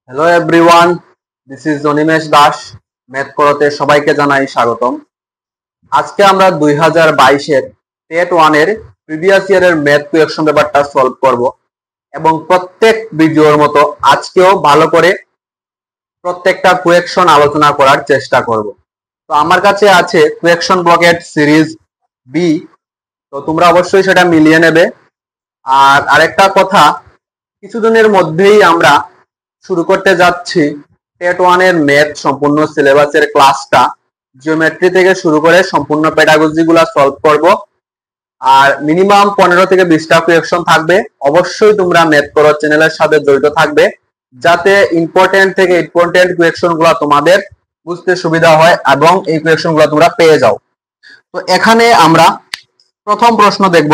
Hello everyone, this is Animesh Das. Math করতে সবাইকে জানাই স্বাগতম। আজকে আমরা 2022-এর টেট 1-এর প্রিভিয়াস ইয়ারের ম্যাথ কোয়েকশন পেপারটা সলভ করব এবং প্রত্যেক ভিডিওর মতো আজকেও ভালো করে প্রত্যেকটা কোয়েকশন আলোচনা করার চেষ্টা করব। তো আমার কাছে আছে কোয়েকশন ব্লকেট সিরিজ বি, তো তোমরা অবশ্যই সেটা মিলিয়ে নেবে। আর আরেকটা কথা, কিছুদিনের মধ্যেই আমরা শুরু করতে যাচ্ছি টেট 1-এর ম্যাথ সম্পূর্ণ সিলেবাসের ক্লাসটা। জিওমেট্রি থেকে শুরু করে সম্পূর্ণ পেডাগজি গুলা সলভ করব। আর মিনিমাম 15 থেকে 20টা কোয়েকশন থাকবে। অবশ্যই তোমরা ম্যাথ করো চ্যানেলের সাথে জড়িত থাকবে, যাতে ইম্পর্টেন্ট থেকে ইম্পর্টেন্ট কোয়েকশন গুলা তোমাদের বুঝতে সুবিধা হয় এবং এই কোয়েকশন গুলা তোমরা পেয়ে যাও। তো এখানে আমরা প্রথম প্রশ্ন দেখব।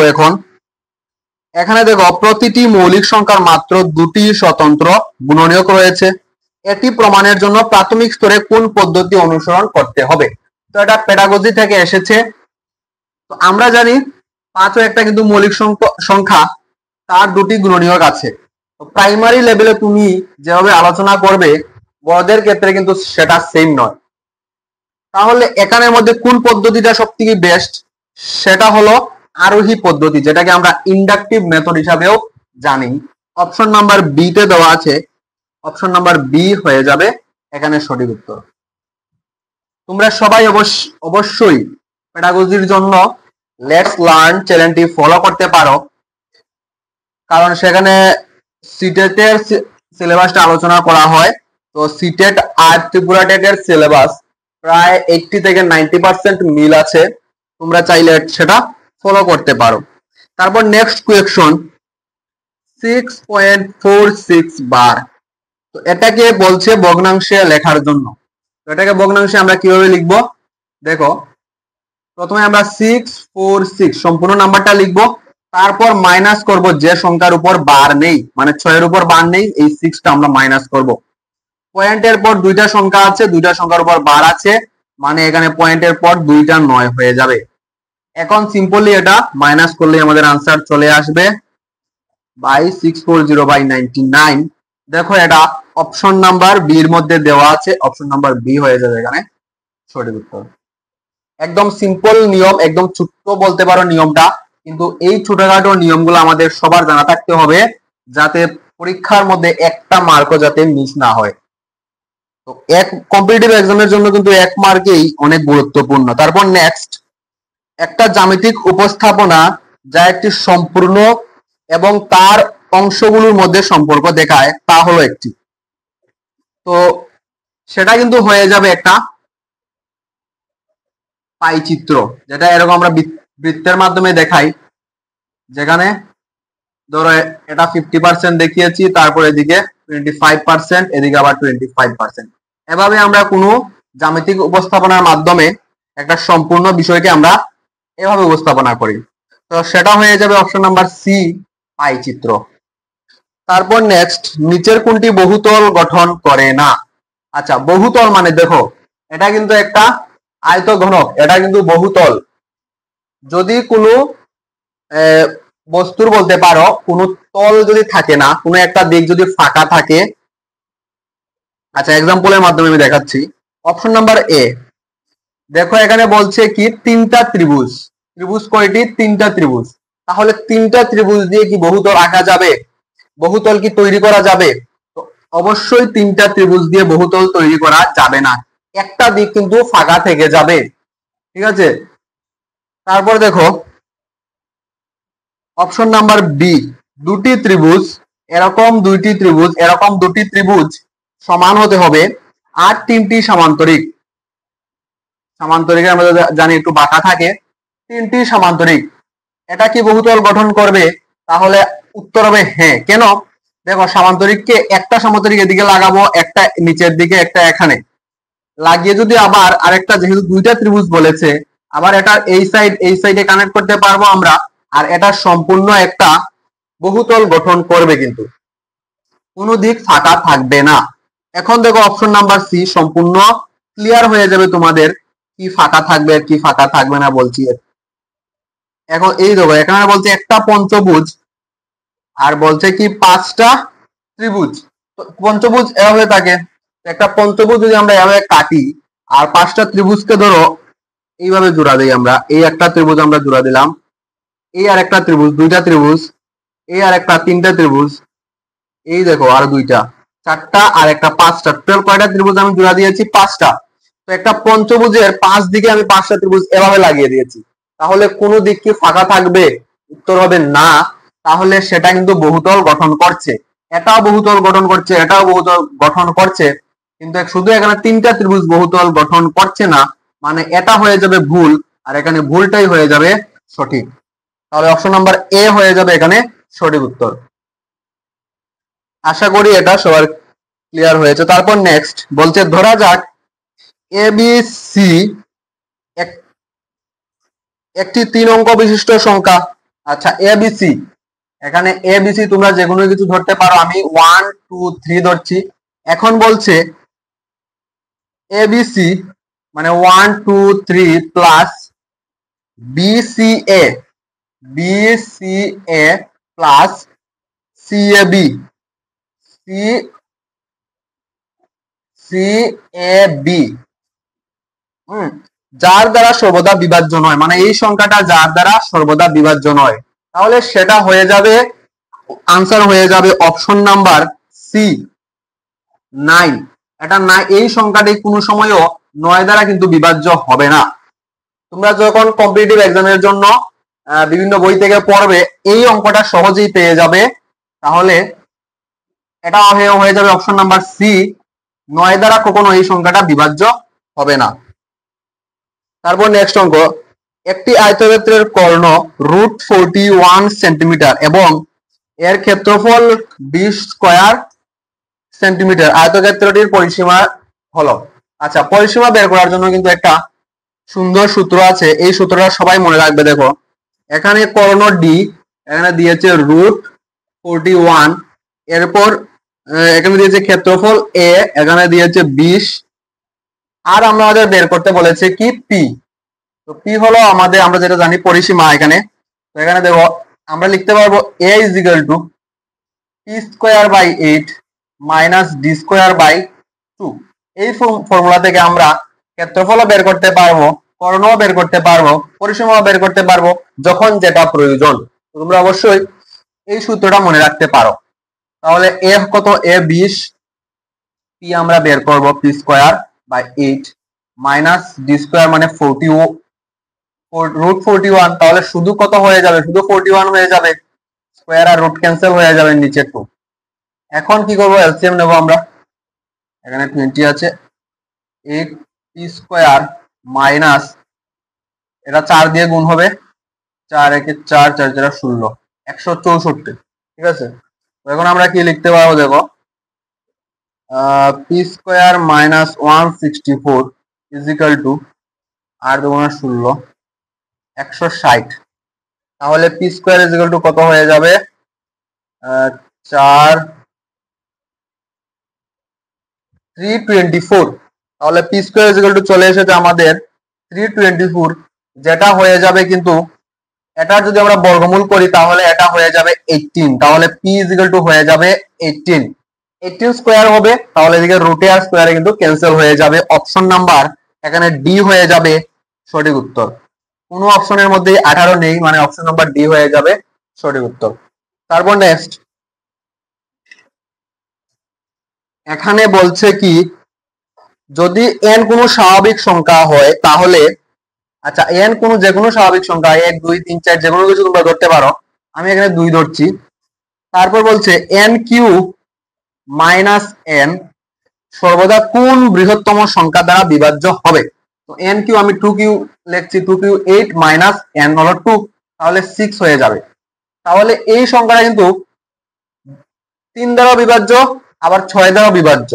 এখানে দেখো, প্রতিটি মৌলিক সংখ্যার মাত্র দুটি স্বতন্ত্র গুণনীয়ক রয়েছে। এটি প্রমাণের জন্য প্রাথমিক স্তরে কোন পদ্ধতি অনুসরণ করতে হবে? তো এটা পেডাগজি থেকে এসেছে। তো আমরা জানি 5ও একটা কিন্তু মৌলিক সংখ্যা, তার দুটি গুণনীয়ক আছে। তো প্রাইমারি লেভেলে তুমি যেভাবে আলোচনা করবে, বড়দের ক্ষেত্রে কিন্তু সেটা সেম নয়। তাহলে এখানের মধ্যে কোন পদ্ধতিটা সবথেকে বেস্ট? সেটা হলো আরোহী পদ্ধতি, যেটাকে আমরা ইন্ডাকটিভ মেথড হিসাবেও জানি। অপশন নাম্বার বি তে দেওয়া আছে, অপশন নাম্বার বি হয়ে যাবে এখানে সঠিক উত্তর। তোমরা সবাই অবশ্যই পেডাগজির জন্য লেটস লার্ন চ্যানেলটি ফলো করতে পারো, কারণ সেখানে সিটেটের সিলেবাসটা আলোচনা করা হয়। তো সিটেট আর ত্রিপুরা টেটের সিলেবাস প্রায় 80 থেকে 90% মিল আছে। তোমরা চাইলে সেটা ফলো করতে পারো। তারপর নেক্সট কোয়েকশন 6.46 বার। তো এটাকে বলছে ভগ্নাংশে লেখার জন্য। তো এটাকে ভগ্নাংশে আমরা কিভাবে লিখবো? দেখো, প্রথমে আমরা 646 সম্পূর্ণ নাম্বারটা লিখবো, তারপর মাইনাস করব যে সংখ্যার উপর বার নেই, মানে 6-এর উপর বার নেই, এই 6টা আমরা মাইনাস করব। পয়েন্টের পর দুইটা সংখ্যা আছে, দুইটা সংখ্যার উপর বার আছে, মানে এখানে পয়েন্টের পর দুইটা 9 হয়ে যাবে। এখন সিম্পলি এটা মাইনাস করলে আমাদের আনসার চলে আসবে বাই 640/99। দেখো, এটা অপশন নাম্বার বি এর মধ্যে দেওয়া আছে, অপশন নাম্বার বি হয়ে যাবে এখানে সঠিক উত্তর। একদম সিম্পল নিয়ম, একদম ছোট্ট বলতে পারো নিয়মটা, কিন্তু এই ছোটখাটো নিয়মগুলো আমাদের সবার জানা থাকতে হবে, যাতে পরীক্ষার মধ্যে একটা মার্কও যাতে মিস না হয়। তো এক কম্পিটিটিভ এক্সামের জন্য কিন্তু 1 মার্কেই অনেক গুরুত্বপূর্ণ। তারপর নেক্সট, একটা জ্যামিতিক উপস্থাপনা যা একটি সম্পূর্ণ এবং তার অংশগুলোর মধ্যে সম্পর্ক দেখায়, তা হলো একটি। তো সেটা কিন্তু হয়ে যাবে একটা পাই চিত্র, যেটা এরকম আমরা বৃত্তের মাধ্যমে দেখাই, যেখানে ধরো এটা 50% দেখিয়েছি, তারপর এদিকে 25%, এদিকে আবার 25%। এভাবে আমরা কোনো জ্যামিতিক উপস্থাপনার মাধ্যমে একটা সম্পূর্ণ বিষয়কে আমরা এভাবে উপস্থাপনা করি। তো সেটা হয়ে যাবে অপশন নাম্বার সি, পাই চিত্র। তারপর নেক্সট, নিচের কোনটি বহুতল গঠন করে না? আচ্ছা, বহুতল মানে দেখো, এটা কিন্তু একটা আয়তঘনক, এটা কিন্তু বহুতল। যদি কোনো বস্তুর বলতে পারো কোনো তল যদি থাকে না, কোনো একটা দিক যদি ফাঁকা থাকে। আচ্ছা, এক্সাম্পলের মাধ্যমে আমি দেখাচ্ছি। অপশন নাম্বার এ, দেখো এখানে বলছে কি তিনটা ত্রিভুজ। ত্রিভুজ কয়টি? তিনটা ত্রিভুজ। তাহলে তিনটা ত্রিভুজ দিয়ে কি বহুতল আঁকা যাবে? বহুতল কি তৈরি করা যাবে? তো অবশ্যই তিনটা ত্রিভুজ দিয়ে বহুতল তৈরি করা যাবে না, একটা দিক কিন্তু ফাঁকা থেকে যাবে। ঠিক আছে, তারপর দেখো অপশন নাম্বার বি, দুটি ত্রিভুজ, এরকম দুইটি ত্রিভুজ, এরকম দুটি ত্রিভুজ সমান হতে হবে আর তিনটি সমান্তরিক। সমান্তরিক আমরা জানি একটু বাঁকা থাকে, তিনটি সমান্তরিক, এটা কি বহুতল গঠন করবে? তাহলে উত্তর হবে হ্যাঁ। কেন? দেখো, সমান্তরিককে একটা সমান্তরিক এদিকে লাগাবো, একটা নিচের দিকে, একটা এখানে লাগিয়ে যদি আবার আরেকটা, যেহেতু দুইটা ত্রিভুজ বলেছে, আবার এটা এই সাইডে কানেক্ট করতে পারবো আমরা, আর এটা সম্পূর্ণ একটা বহুতল গঠন করবে, কিন্তু কোনো দিক ফাঁকা থাকবে না। এখন দেখো অপশন নাম্বার সি, সম্পূর্ণ ক্লিয়ার হয়ে যাবে তোমাদের কি ফাঁকা থাকবে কি ফাঁকা থাকবে না বলছি। এখন এই দেখো, এখানে বলছে একটা পঞ্চভুজ আর বলছে কি 5টা ত্রিভুজ। তো পঞ্চভুজ এভাবে থাকে। একটা পঞ্চভুজ যদি আমরা এভাবে কাটি আর পাঁচটা ত্রিভুজকে ধরো এইভাবে জোড়া দিই, আমরা এই একটা ত্রিভুজ আমরা জোড়া দিলাম, এই আর একটা ত্রিভুজ, দুইটা ত্রিভুজ, এই আর একটা তিনটা ত্রিভুজ, এই দেখো আর দুইটা, চারটা আর একটা পাঁচটা, টোটাল কয়টা ত্রিভুজ আমি জোড়া দিয়েছি? পাঁচটা। তো একটা পঞ্চভুজের পাঁচ দিকে আমি পাঁচটা ত্রিভুজ এভাবে লাগিয়ে দিয়েছি, তাহলে কোন দিক কি ফাঁকা থাকবে? উত্তর হবে না। তাহলে সেটা কিন্তু বহুতল গঠন করছে, এটাও বহুতল গঠন করছে, এটাও বহুতল গঠন করছে, কিন্তু শুধু এখানে তিনটা ত্রিভুজ বহুতল গঠন করছে না, মানে এটা হয়ে যাবে ভুল আর এখানে ভুলটাই হয়ে যাবে সঠিক। তাহলে অপশন নাম্বার এ হয়ে যাবে এখানে সঠিক উত্তর। আশা করি এটা সবার ক্লিয়ার হয়েছে। তারপর নেক্সট বলছে, ধরা যাক এ বি সি একটি 3 অঙ্ক বিশিষ্ট সংখ্যা। আচ্ছা, এ বি সি, এখানে এ বি সি তোমরা যে কোনো কিছু ধরতে পারো, আমি 1 2 3 ধরছি। এখন বলছে এ বি সি মানে 1 2 3 plus B C A, B C A plus C A B, C C A B, যার দ্বারা সর্বদা বিভাজ্য নয়, মানে এই সংখ্যাটা যার দ্বারা সর্বদা বিভাজ্য নয়, তাহলে সেটা হয়ে যাবে, আনসার হয়ে যাবে অপশন নাম্বার সি 9। এটা না, এই সংখ্যাটি কোনো সময়ও 9 দ্বারা কিন্তু বিভাজ্য হবে না। তোমরা যখন কম্পিটিটিভ এক্সামের জন্য বিভিন্ন বই থেকে পড়বে, এই অঙ্কটা সহজেই পেয়ে যাবে। তাহলে এটা হয়ে যাবে অপশন নাম্বার সি, 9 দ্বারা কখনো এই সংখ্যাটা বিভাজ্য হবে না। তারপর নেক্সট অঙ্ক, একটি আয়তক্ষেত্রের কর্ণ √41 সেন্টিমিটার এবং এর ক্ষেত্রফল 20 স্কয়ার সেন্টিমিটার, আয়তক্ষেত্রটির পরিসীমা হলো। আচ্ছা, পরিসীমা বের করার জন্য কিন্তু একটা সুন্দর সূত্র আছে, এই সূত্রটা সবাই মনে রাখবে। দেখো এখানে কর্ণ ডি, এখানে দিয়েছে √41, এরপর এখানে দিয়েছে ক্ষেত্রফল এ, এখানে দিয়েছে 20, আর আমাদের বের করতে বলেছে কি পি। তো পি হলো আমাদের, আমরা যেটা জানি পরিসীমা এখানে। তো এখানে দেখো আমরা লিখতে পারবো a is equal to P square by 8 minus D square by 2। এই ফর্মুলা থেকে আমরা ক্ষেত্রফলও বের করতে পারবো, কর্ণও বের করতে পারবো, পরিসীমাও বের করতে পারবো, যখন যেটা প্রয়োজন। তোমরা অবশ্যই এই সূত্রটা মনে রাখতে পারো। তাহলে এ কত? এ 20, পি আমরা বের করব P square by 8 minus D square মানে √41। তাহলে শুধু কত হয়ে যাবে? শুধু 41 হয়ে যাবে, স্কোয়ার আর রুট ক্যান্সেল হয়ে যাবে, নিচে 2। এখন কি করব? এলসিএম নেব আমরা। এখানে 20 আছে, 8 পি স্কোয়ার মাইনাস, এটা 4 দিয়ে গুণ হবে, 4 একে 4, 4 4 16, 164। ঠিক আছে, এখন আমরা কি লিখতে পারবো? দেখো P square minus 164 is equal to 8 2 16, 160। তাহলে P square is equal to কত হয়ে যাবে? 4 324। তাহলে P square is equal to চলে এসেছে আমাদের 324, যেটা হয়ে যাবে কিন্তু এটা যদি আমরা বর্গমূল করি তাহলে এটা হয়ে যাবে 18। তাহলে পি ইজ ইকুয়াল টু হয়ে যাবে 18, 18 স্কোয়ার হবে। তাহলে এদিকে রুটে আর স্কোয়ারে কিন্তু ক্যান্সেল হয়ে যাবে। অপশন নাম্বার এখানে ডি হয়ে যাবে সঠিক উত্তর। কোনো অপশনের মধ্যে 18 নেই, মানে অপশন নাম্বার ডি হয়ে যাবে সঠিক উত্তর। তারপর নেক্সট এখানে বলছে কি, যদি n কোনো স্বাভাবিক সংখ্যা হয় তাহলে, আচ্ছা n কোনো যে কোনো স্বাভাবিক সংখ্যা 1 2 3 4 যে কোনো কিছু তোমরা ধরতে পারো, আমি এখানে 2 ধরছি। তারপর বলছে n কিউ মাইনাস n সর্বদা কোন বৃহত্তম সংখ্যা দ্বারা বিভাজ্য হবে? তো n কিউ আমি 2 কিউ লিখছি, 2 কিউ 8 মাইনাস n হলো 2, তাহলে 6 হয়ে যাবে। তাহলে এই সংখ্যাটা কিন্তু 3 দ্বারা বিভাজ্য, আবার 6 দ্বারা বিভাজ্য।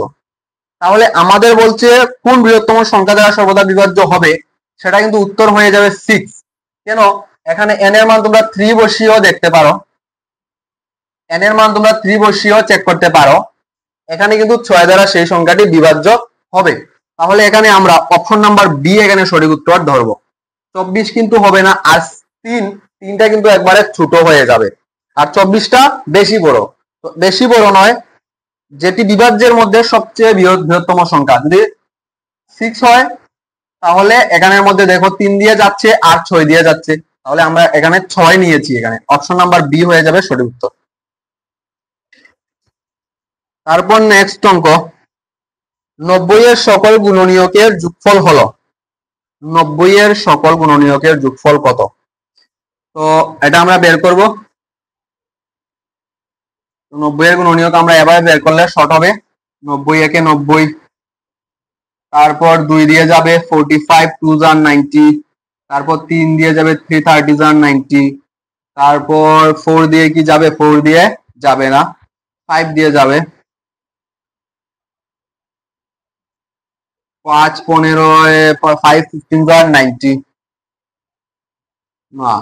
তাহলে আমাদের বলছে কোন বৃহত্তম সংখ্যা দ্বারা সর্বদা বিভাজ্য হবে, সেটা কিন্তু উত্তর হয়ে যাবে 6। কেন? এখানে n এর মান তোমরা 3 বসিয়েও দেখতে পারো, n এর মান তোমরা 3 বসিয়েও চেক করতে পারো, এখানে কিন্তু 6 দ্বারা সেই সংখ্যাটি বিভাজ্য হবে। তাহলে এখানে আমরা অপশন নাম্বার বি এখানে সঠিক উত্তর ধরবো। 24 কিন্তু হবে না, আর 3টা কিন্তু একবারে ছোট হয়ে যাবে, আর 24টা বেশি বড়। তো বেশি বড় নয়, যেটি বিভাজ্যের মধ্যে সবচেয়ে বৃহত্তম সংখ্যা। যদি 6 হয় তাহলে এখানের মধ্যে দেখো 3 দিয়ে যাচ্ছে আর 6 দিয়ে যাচ্ছে, তাহলে আমরা এখানে 6 নিয়েছি, এখানে অপশন নাম্বার বি হয়ে যাবে সঠিক উত্তর। তারপর নেক্সট অঙ্ক, 90 এর সকল গুণনীয়কের যোগফল হলো। 90 এর সকল গুণনীয়কের যোগফল কত? তো এটা আমরা বের করব। 90 এর গুণনীয়ক আমরা এভাবে বের করলে শর্ট হবে। 90 একে 90, তারপর 2 দিয়ে যাবে 45, 2 যার 90, তারপর 3 দিয়ে যাবে 3, 30 যার 90, তারপর 4 দিয়ে কি যাবে? 4 দিয়ে যাবে না, 5 দিয়ে যাবে, 5 15 5 15 যার 90 না,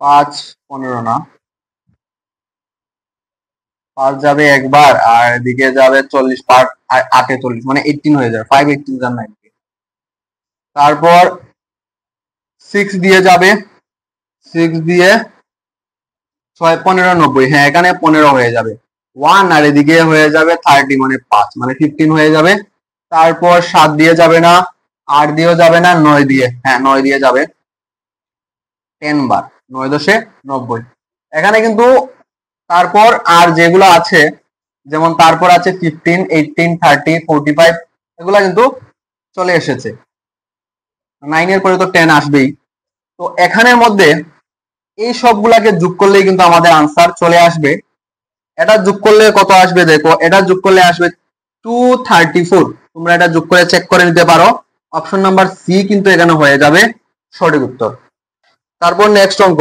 5 15 না, 5 যাবে একবার আর এদিকে যাবে 40, 5 8 40 মানে 18 হয়ে যাবে, 5 18 যার 90। তারপর 6 দিয়ে যাবে, 6 দিয়ে 6 15 90, হ্যাঁ এখানে 15 হয়ে যাবে, 1 আর এদিকে হয়ে যাবে 30 মানে 5 মানে 15 হয়ে যাবে। তারপর 7 দিয়ে যাবে না, 8 দিয়েও যাবে না, 9 দিয়ে, হ্যাঁ 9 দিয়ে যাবে 10 বার, 9 দশে 90। এখানে কিন্তু তারপর আর যেগুলো আছে, যেমন তারপর আছে 15, 18, 30, 45, এগুলা কিন্তু চলে এসেছে। 9 এর পরে তো 10 আসবেই। তো এখানের মধ্যে এই সবগুলাকে যোগ করলেই কিন্তু আমাদের আনসার চলে আসবে। এটা যোগ করলে কত আসবে দেখো, এটা যোগ করলে আসবে 234। তোমরা এটা যোগ করে চেক করে নিতে পারো। অপশন নাম্বার সি কিন্তু এখানে হয়ে যাবে সঠিক উত্তর। তারপর নেক্সট অঙ্ক,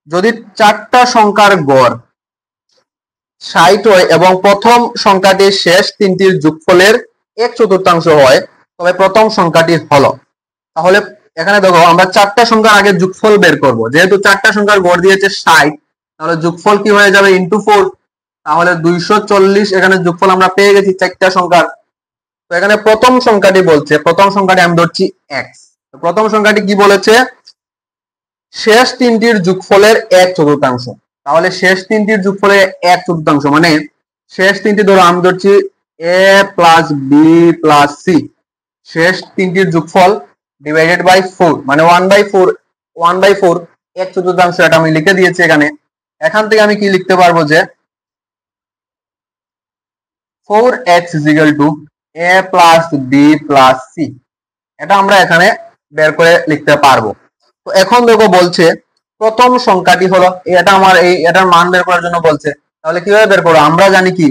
যদি 4টা সংখ্যার গড় 60 হয় এবং প্রথম সংখ্যাটির শেষ 3টির যোগফলের 1/4 হয়, তবে প্রথম সংখ্যাটি হলো। তাহলে এখানে দেখো আমরা 4টা সংখ্যার আগে যোগফল বের করব। যেহেতু 4টা সংখ্যার গড় দিয়েছে 60, তাহলে যোগফল কি হয়ে যাবে? ইনটু 4, তাহলে 240 এখানে যোগফল আমরা পেয়ে গেছি 4টা সংখ্যার। তো এখানে প্রথম সংখ্যাটি বলছে, প্রথম সংখ্যাটি আমি ধরছি x। প্রথম সংখ্যাটি কি বলেছে? শেষ 3টির যোগফলের 1/4। তাহলে শেষ 3টির যোগফলের 1/4 মানে শেষ 3টি ধরো আমি ধরছি a plus B plus C, শেষ 3টির যোগফল ডিভাইডেড বাই 4 মানে 1/4, 1/4 1/4, এটা আমি লিখে দিয়েছি এখানে। এখান থেকে আমি কি লিখতে পারবো যে 4x a plus B plus C, এটা আমরা এখানে বের করে লিখতে পারবো। তো এখন দেখো বলছে প্রথম সংখ্যাটি হলো, এটা আমার এটার মান বের করার জন্য বলছে। তাহলে কিভাবে বের করবো? আমরা জানি কি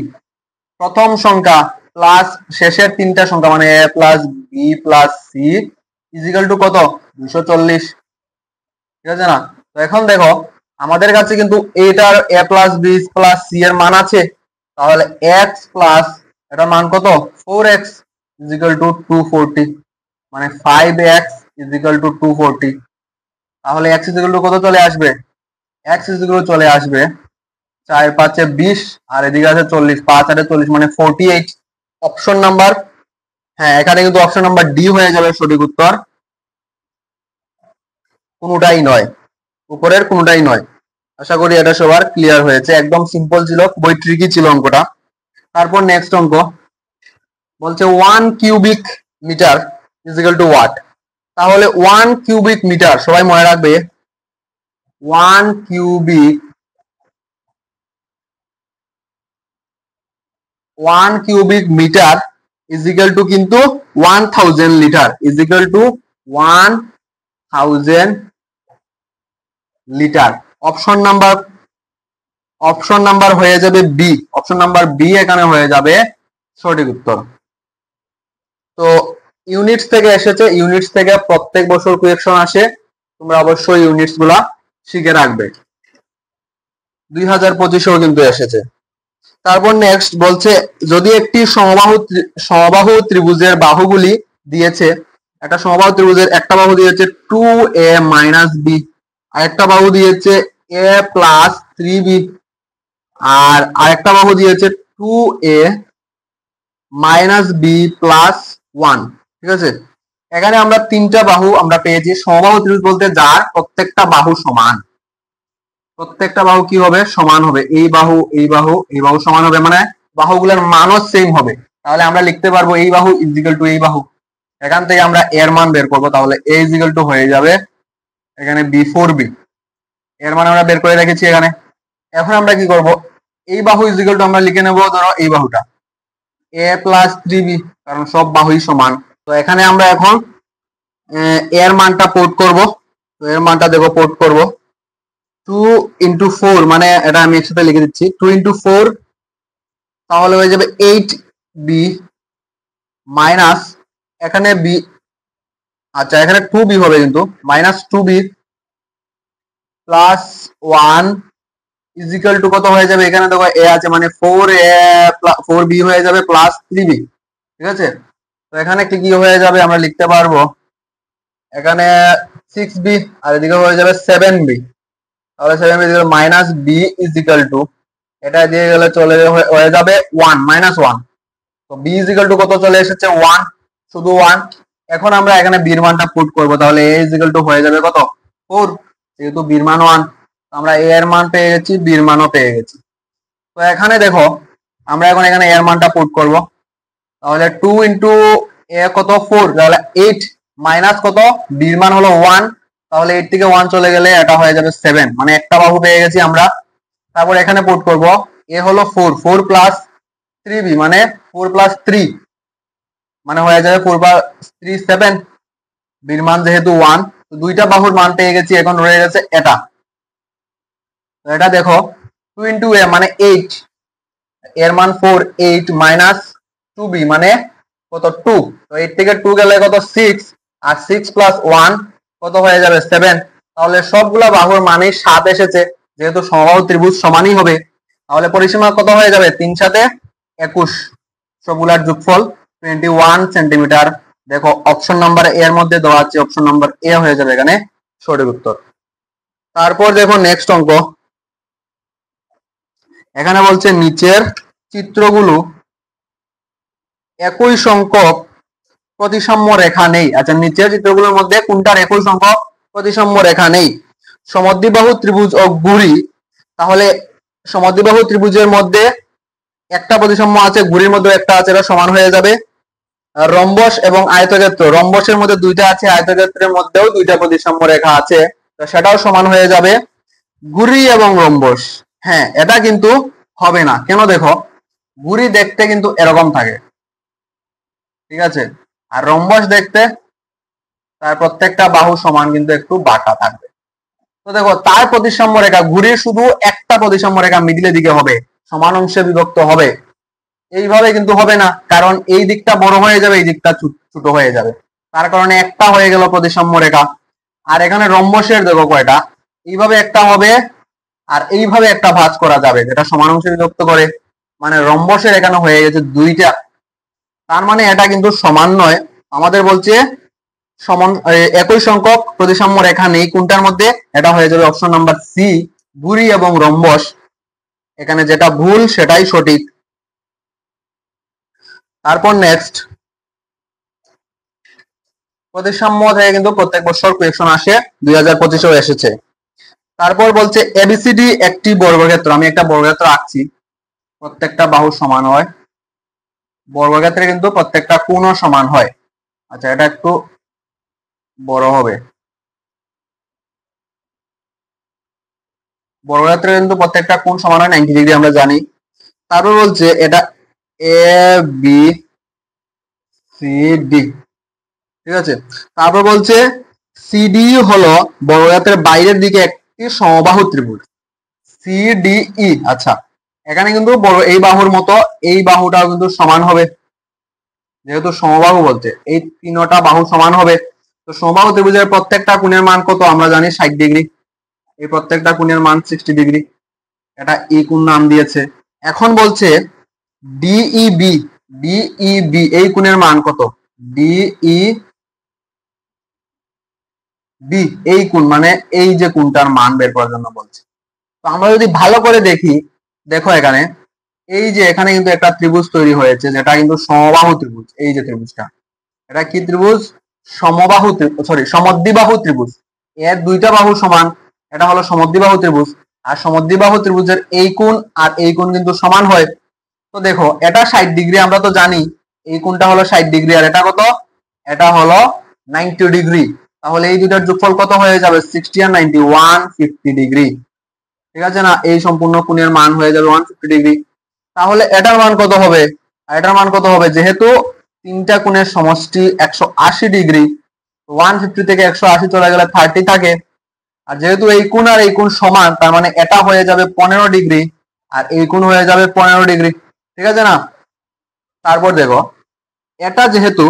প্রথম সংখ্যা প্লাস শেষের 3টা সংখ্যা মানে a plus B plus C equal to কত? 240, ঠিক আছে না? তো এখন দেখো আমাদের কাছে কিন্তু এটার a plus B plus C এর মান আছে, তাহলে x প্লাস এটার মান কত? 4x ইজিক্যাল টু 240 মানে 5x ইজিক্যাল টু 240। তাহলে x ইজিক্যাল টু কত চলে আসবে? x ইজিক্যাল টু চলে আসবে 4 5 20 আর এদিকে আছে 40, 5 আর 40 মানে 48। অপশন নাম্বার, হ্যাঁ এখানে কিন্তু অপশন নাম্বার ডি হয়ে যাবে সঠিক উত্তর, কোনটাই নয়, উপরের কোনটাই নয়। আশা করি এটা সবার ক্লিয়ার হয়েছে, একদম সিম্পল ছিল, খুবই ট্রিকি ছিল অঙ্কটা। তারপর নেক্সট অঙ্ক বলছে 1 cubic metre equal to what? তাহলে 1 কিউবিক মিটার সবাই মনে রাখবে, 1 কিউবিক মিটার ইজিক্যাল টু কিন্তু 1000 litre, equal to 1000 litre. Option number হয়ে যাবে বি, অপশন নাম্বার বি এখানে হয়ে যাবে সঠিক উত্তর। তো ইউনিটস থেকে এসেছে, ইউনিটস থেকে প্রত্যেক বছর কোয়েকশন আসে, তোমরা অবশ্যই ইউনিটস গুলা শিখে রাখবে। 2025-এও কিন্তু এসেছে। তারপর নেক্সট বলছে যদি একটি সমবাহু ত্রিভুজের বাহুগুলি দিয়েছে, একটা সমবাহু ত্রিভুজের একটা বাহু দিয়েছে 2a মাইনাস বি, আর একটা বাহু দিয়েছে a প্লাস 3b, আর আরেকটা বাহু দিয়েছে 2a মাইনাস বি প্লাস 1, ঠিক আছে? এখানে আমরা 3টা বাহু আমরা পেয়েছি। সমবাহু ত্রিভুজ বলতে যার প্রত্যেকটা বাহু সমান, প্রত্যেকটা বাহু কি হবে? সমান হবে। এই বাহু এই বাহু এই বাহু সমান হবে, মানে বাহুগুলোর মানও সেম হবে, তাহলে আমরা লিখতে পারবো এই বাহু ইজ ইকুয়াল টু এই বাহু। এখান থেকে আমরা এর মান বের করবো, তাহলে এ ইজ ইকুয়াল টু হয়ে যাবে এখানে B4B, এর মান আমরা বের করে রেখেছি এখানে। এখন আমরা কি করব, এই বাহু ইজ ইকুয়াল টু আমরা লিখে নেব ধরো এই বাহুটা A প্লাস 3B, কারণ সব বাহুই সমান। তো এখানে আমরা এখন এর মানটা পুট করব, তো এর মানটা দেখো পুট করব 2 ইন্টু 4, মানে এটা আমি একসাথে লিখে দিচ্ছি 2 ইন্টু 4, তাহলে হয়ে যাবে 8B মাইনাস এখানে B, আচ্ছা এখানে 2B হবে কিন্তু minus 2B plus 1 is equal two কত হয়ে যাবে, এখানে দেখো A আছে মানে 4B হয়ে যাবে প্লাস 3B, ঠিক আছে। তো এখানে কি হয়ে যাবে আমরা লিখতে পারবো এখানে 6B আর এদিকে হয়ে যাবে 7B, তাহলে 7B minus B is equal two এটা দিয়ে গেলে চলে হয়ে যাবে 1 মাইনাস 1, তো B ইজ ইকুয়াল টু কত চলে এসেছে 1, শুধু 1। এখন আমরা এখানে B এর মানটা পুট করব, তাহলে A ইজ ইকুয়াল টু হয়ে যাবে কত 4, যেহেতু B এর মান 1, আমরা A এর মান পেয়ে গেছি, B এর মানও পেয়ে গেছি। তো এখানে দেখো আমরা এখন এখানে A এর মানটা পুট করব, তাহলে 2 ইন্টু A কত 4, তাহলে 8 মাইনাস কত B এর মান হলো 1, তাহলে 8 থেকে 1 চলে গেলে এটা হয়ে যাবে 7, মানে একটা বাহু পেয়ে গেছি আমরা। তারপর এখানে পুট করব A হলো 4 প্লাস 3B, মানে 4 প্লাস 3 মানে হয়ে যাবে 4 প্লাস 3 7, B এর মান যেহেতু 1, তো দুইটা বাহুর মান পেয়ে গেছি। এখন রয়ে গেছে এটা, তো এটা দেখো 2 ইন্টু A মানে 8, এর মান 4, 8 মাইনাস 2B মানে কত 2, তো 8 থেকে 2 গেলে কত 6, আর 6 প্লাস 1 কত হয়ে যাবে 7, তাহলে সবগুলা বাহুর মানে 7 এসেছে, যেহেতু সমবাহু ত্রিভুজ সমানই হবে, তাহলে পরিসীমা কত হয়ে যাবে 3 7 21, সবগুলার যোগফল 21 সেন্টিমিটার। দেখো অপশন নাম্বার এর মধ্যে দেওয়া আছে, অপশন নাম্বার এ হয়ে যাবে এখানে সঠিক উত্তর। তারপর দেখো নেক্সট অঙ্ক, এখানে বলছে নিচের চিত্রগুলো একই সংখ্যক প্রতিসাম্য রেখা নেই। আচ্ছা নিচের চিত্রগুলোর মধ্যে কোনটার একই সংখ্যক প্রতিসাম্য রেখা নেই? সমদ্বিবাহু ত্রিভুজ ও ঘুড়ি, তাহলে সমদ্বিবাহু ত্রিভুজের মধ্যে একটা প্রতিসাম্য আছে, ঘুড়ির মধ্যে একটা আছে, এটা সমান হয়ে যাবে। রম্বস এবং আয়তক্ষেত্র, রম্বসের মধ্যে দুইটা আছে, আয়তক্ষেত্রের মধ্যেও দুইটা প্রতিসাম্য রেখা আছে, তো সেটাও সমান হয়ে যাবে। ঘুড়ি এবং রম্বস, হ্যাঁ এটা কিন্তু হবে না, কেন দেখো ঘুড়ি দেখতে কিন্তু এরকম থাকে, ঠিক আছে, আর রম্বস দেখতে তার প্রত্যেকটা বাহু সমান কিন্তু একটু বাঁকা থাকবে। তো দেখো তার প্রতিসাম্য রেখা, ঘুড়ির শুধু একটা প্রতিসাম্য রেখা মিডিলের দিকে হবে, সমান অংশে বিভক্ত হবে, এইভাবে কিন্তু হবে না, কারণ এই দিকটা বড় হয়ে যাবে, এই দিকটা ছোট হয়ে যাবে, তার কারণে একটা হয়ে গেল প্রতিসাম্য রেখা। আর এখানে রম্বসের দেখো কয়টা, এইভাবে একটা হবে আর এইভাবে একটা ভাঁজ করা যাবে, যেটা সমান অংশে বিভক্ত করে, মানে রম্বসের এখানে হয়ে গেছে দুইটা, তার মানে এটা কিন্তু সমান নয়। আমাদের বলছে সমান একই সংখ্যক প্রতিসাম্য রেখা নেই কোনটার মধ্যে, এটা হয়ে যাবে অপশন নাম্বার সি, ঘুড়ি এবং রম্বস। এখানে যেটা ভুল সেটাই সঠিক। তারপর নেক্সট, প্রতিসাম্য থেকে কিন্তু প্রত্যেক বছর কোয়েকশন আসে, 2025-এও এসেছে। তারপর বলছে এবিসিডি একটি বর্গক্ষেত্র, আমি একটা বর্গক্ষেত্র আঁকছি, প্রত্যেকটা বাহু সমান হয়, বর্গক্ষেত্রে কিন্তু প্রত্যেকটা কোণও সমান হয়। আচ্ছা এটা একটু বড় হবে, বর্গক্ষেত্রে কিন্তু প্রত্যেকটা কোণ সমান হয় 90 ডিগ্রি, আমরা জানি। তারপর বলছে এটা এ বি সি ডি, ঠিক আছে। তারপর বলছে সিডি হলো বর্গক্ষেত্রের বাইরের দিকে একটি সমবাহু ত্রিভুজ সিডিই। আচ্ছা এখানে কিন্তু এই বাহুর মতো এই বাহুটাও কিন্তু সমান হবে, যেহেতু সমবাহু বলছে এই তিনটা বাহু সমান হবে। তো সমবাহু ত্রিভুজের প্রত্যেকটা কোণের মান কত আমরা জানি 60 ডিগ্রি, এই প্রত্যেকটা কোণের মান 60 ডিগ্রি, এটা ই কোণ নাম দিয়েছে। এখন বলছে ডিইবি, ডিইবি এই কোণের মান কত, ডিই বি এই কোণ মানে এই যে কোণটার মান বের করার জন্য বলছে। তো আমরা যদি ভালো করে দেখি, দেখো এখানে এই যে এখানে কিন্তু একটা ত্রিভুজ তৈরি হয়েছে, যেটা কিন্তু সমবাহু ত্রিভুজ, এই যে ত্রিভুজটা এটা কি ত্রিভুজ, সমবাহু সরি সমদ্বিবাহু ত্রিভুজ, এর দুইটা বাহু সমান, এটা হলো সমদ্বিবাহু ত্রিভুজ। আর সমদ্বিবাহু ত্রিভুজের এই কোণ আর এই কোণ কিন্তু সমান হয়, তো দেখো এটা 60 ডিগ্রি, আমরা তো জানি এই কোণটা হলো 60 ডিগ্রি, আর এটা কত, এটা হলো 90 ডিগ্রি। তাহলে এই দুটার যোগফল কত হয়ে যাবে, 60 আর 90, 150 ডিগ্রি। ঠিক আছে না, এই সম্পূর্ণ কোণের মান হয়ে যাবে 150 ডিগ্রি। তাহলে এটার মান কত হবে, এটার মান কত হবে, যেহেতু তিনটা কোণের সমষ্টি 180 ডিগ্রি, 150 থেকে 180 চলে গেলে 30 থাকে, আর যেহেতু এই কোণ আর এই কোণ সমান, তার মানে এটা হয়ে যাবে 15 ডিগ্রি, আর এই কোণ হয়ে যাবে 15 ডিগ্রি। ঠিক আছে না। তারপর দেখো এটা যেহেতু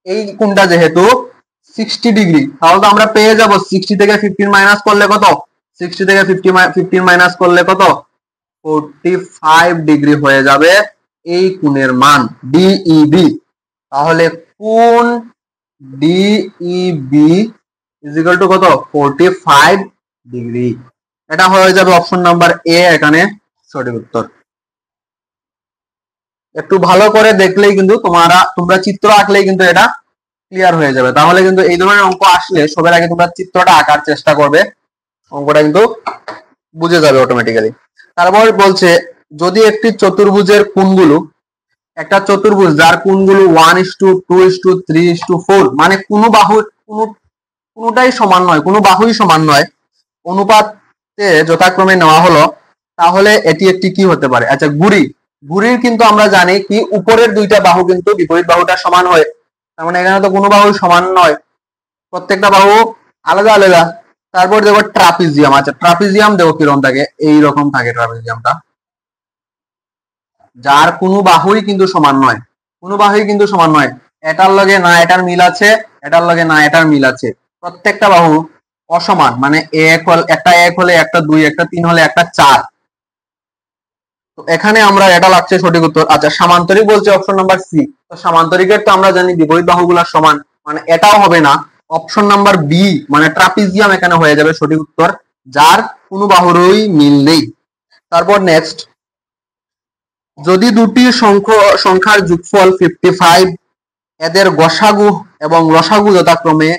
এই কোণটা যেহেতু 60 ডিগ্রি, তাহলে তো আমরা পেয়ে যাব 60 থেকে 15 মাইনাস করলে কত, 60 থেকে 15 মাইনাস করলে কত, 45 ডিগ্রি হয়ে যাবে এই কোণের মান ডিইবি। তাহলে কোণ ডিইবি ইজ ইকুয়াল টু কত, 45 ডিগ্রি। এটা হয়ে যাবে অপশন নাম্বার এ এখানে সঠিক উত্তর। একটু ভালো করে দেখলেই কিন্তু তোমরা চিত্র আঁকলেই কিন্তু এটা ক্লিয়ার হয়ে যাবে। তাহলে কিন্তু এই ধরনের অঙ্ক আসলে সবার আগে তোমরা চিত্রটা আঁকার চেষ্টা করবে, অঙ্কটা কিন্তু বুঝে যাবে অটোমেটিক্যালি। তারপর বলছে যদি একটি চতুর্ভুজের কোণগুলো, একটা চতুর্ভুজ যার কোণগুলো 1:2:3:4, মানে কোনো বাহু কোনোটাই সমান নয়, কোনো বাহুই সমান নয়, অনুপাতে যথাক্রমে নেওয়া হলো, তাহলে এটি একটি কি হতে পারে। আচ্ছা, ঘুড়ির কিন্তু আমরা জানি কি উপরের দুইটা বাহু কিন্তু বিপরীত বাহুটা সমান হয়, তার মানে এখানে তো কোনো বাহু সমান নয়, প্রত্যেকটা বাহু আলাদা আলাদা। তারপর দেখো ট্রাপিজিয়াম, আচ্ছা ট্রাপিজিয়াম দেখো কিরকম থাকে, এইরকম থাকে ট্রাপিজিয়ামটা, যার কোনো বাহুই কিন্তু সমান নয়, কোনো বাহুই কিন্তু সমান নয়, এটার লগে না এটার মিল আছে, এটার লগে না এটার মিল আছে, প্রত্যেকটা বাহু অসমান, মানে একটা 1 হলে একটা 2, একটা 3 হলে একটা 4। তো এখানে আমরা এটা লাগছে সঠিক উত্তর। আচ্ছা, সামান্তরিক বলছে অপশন নাম্বার সি, তো সামান্তরিকের তো আমরা জানি বিপরীত বাহুগুলো সমান, মানে এটাও হবে না, অপশন নাম্বার বি মানে ট্রাপিজিয়াম এখানে হয়ে যাবে সঠিক উত্তর, যার কোনো বাহুরই মিল নেই। তারপর নেক্সট, যদি দুটি সংখ্যার যোগফল 55, এদের গসাগু এবং লসাগু যথাক্রমে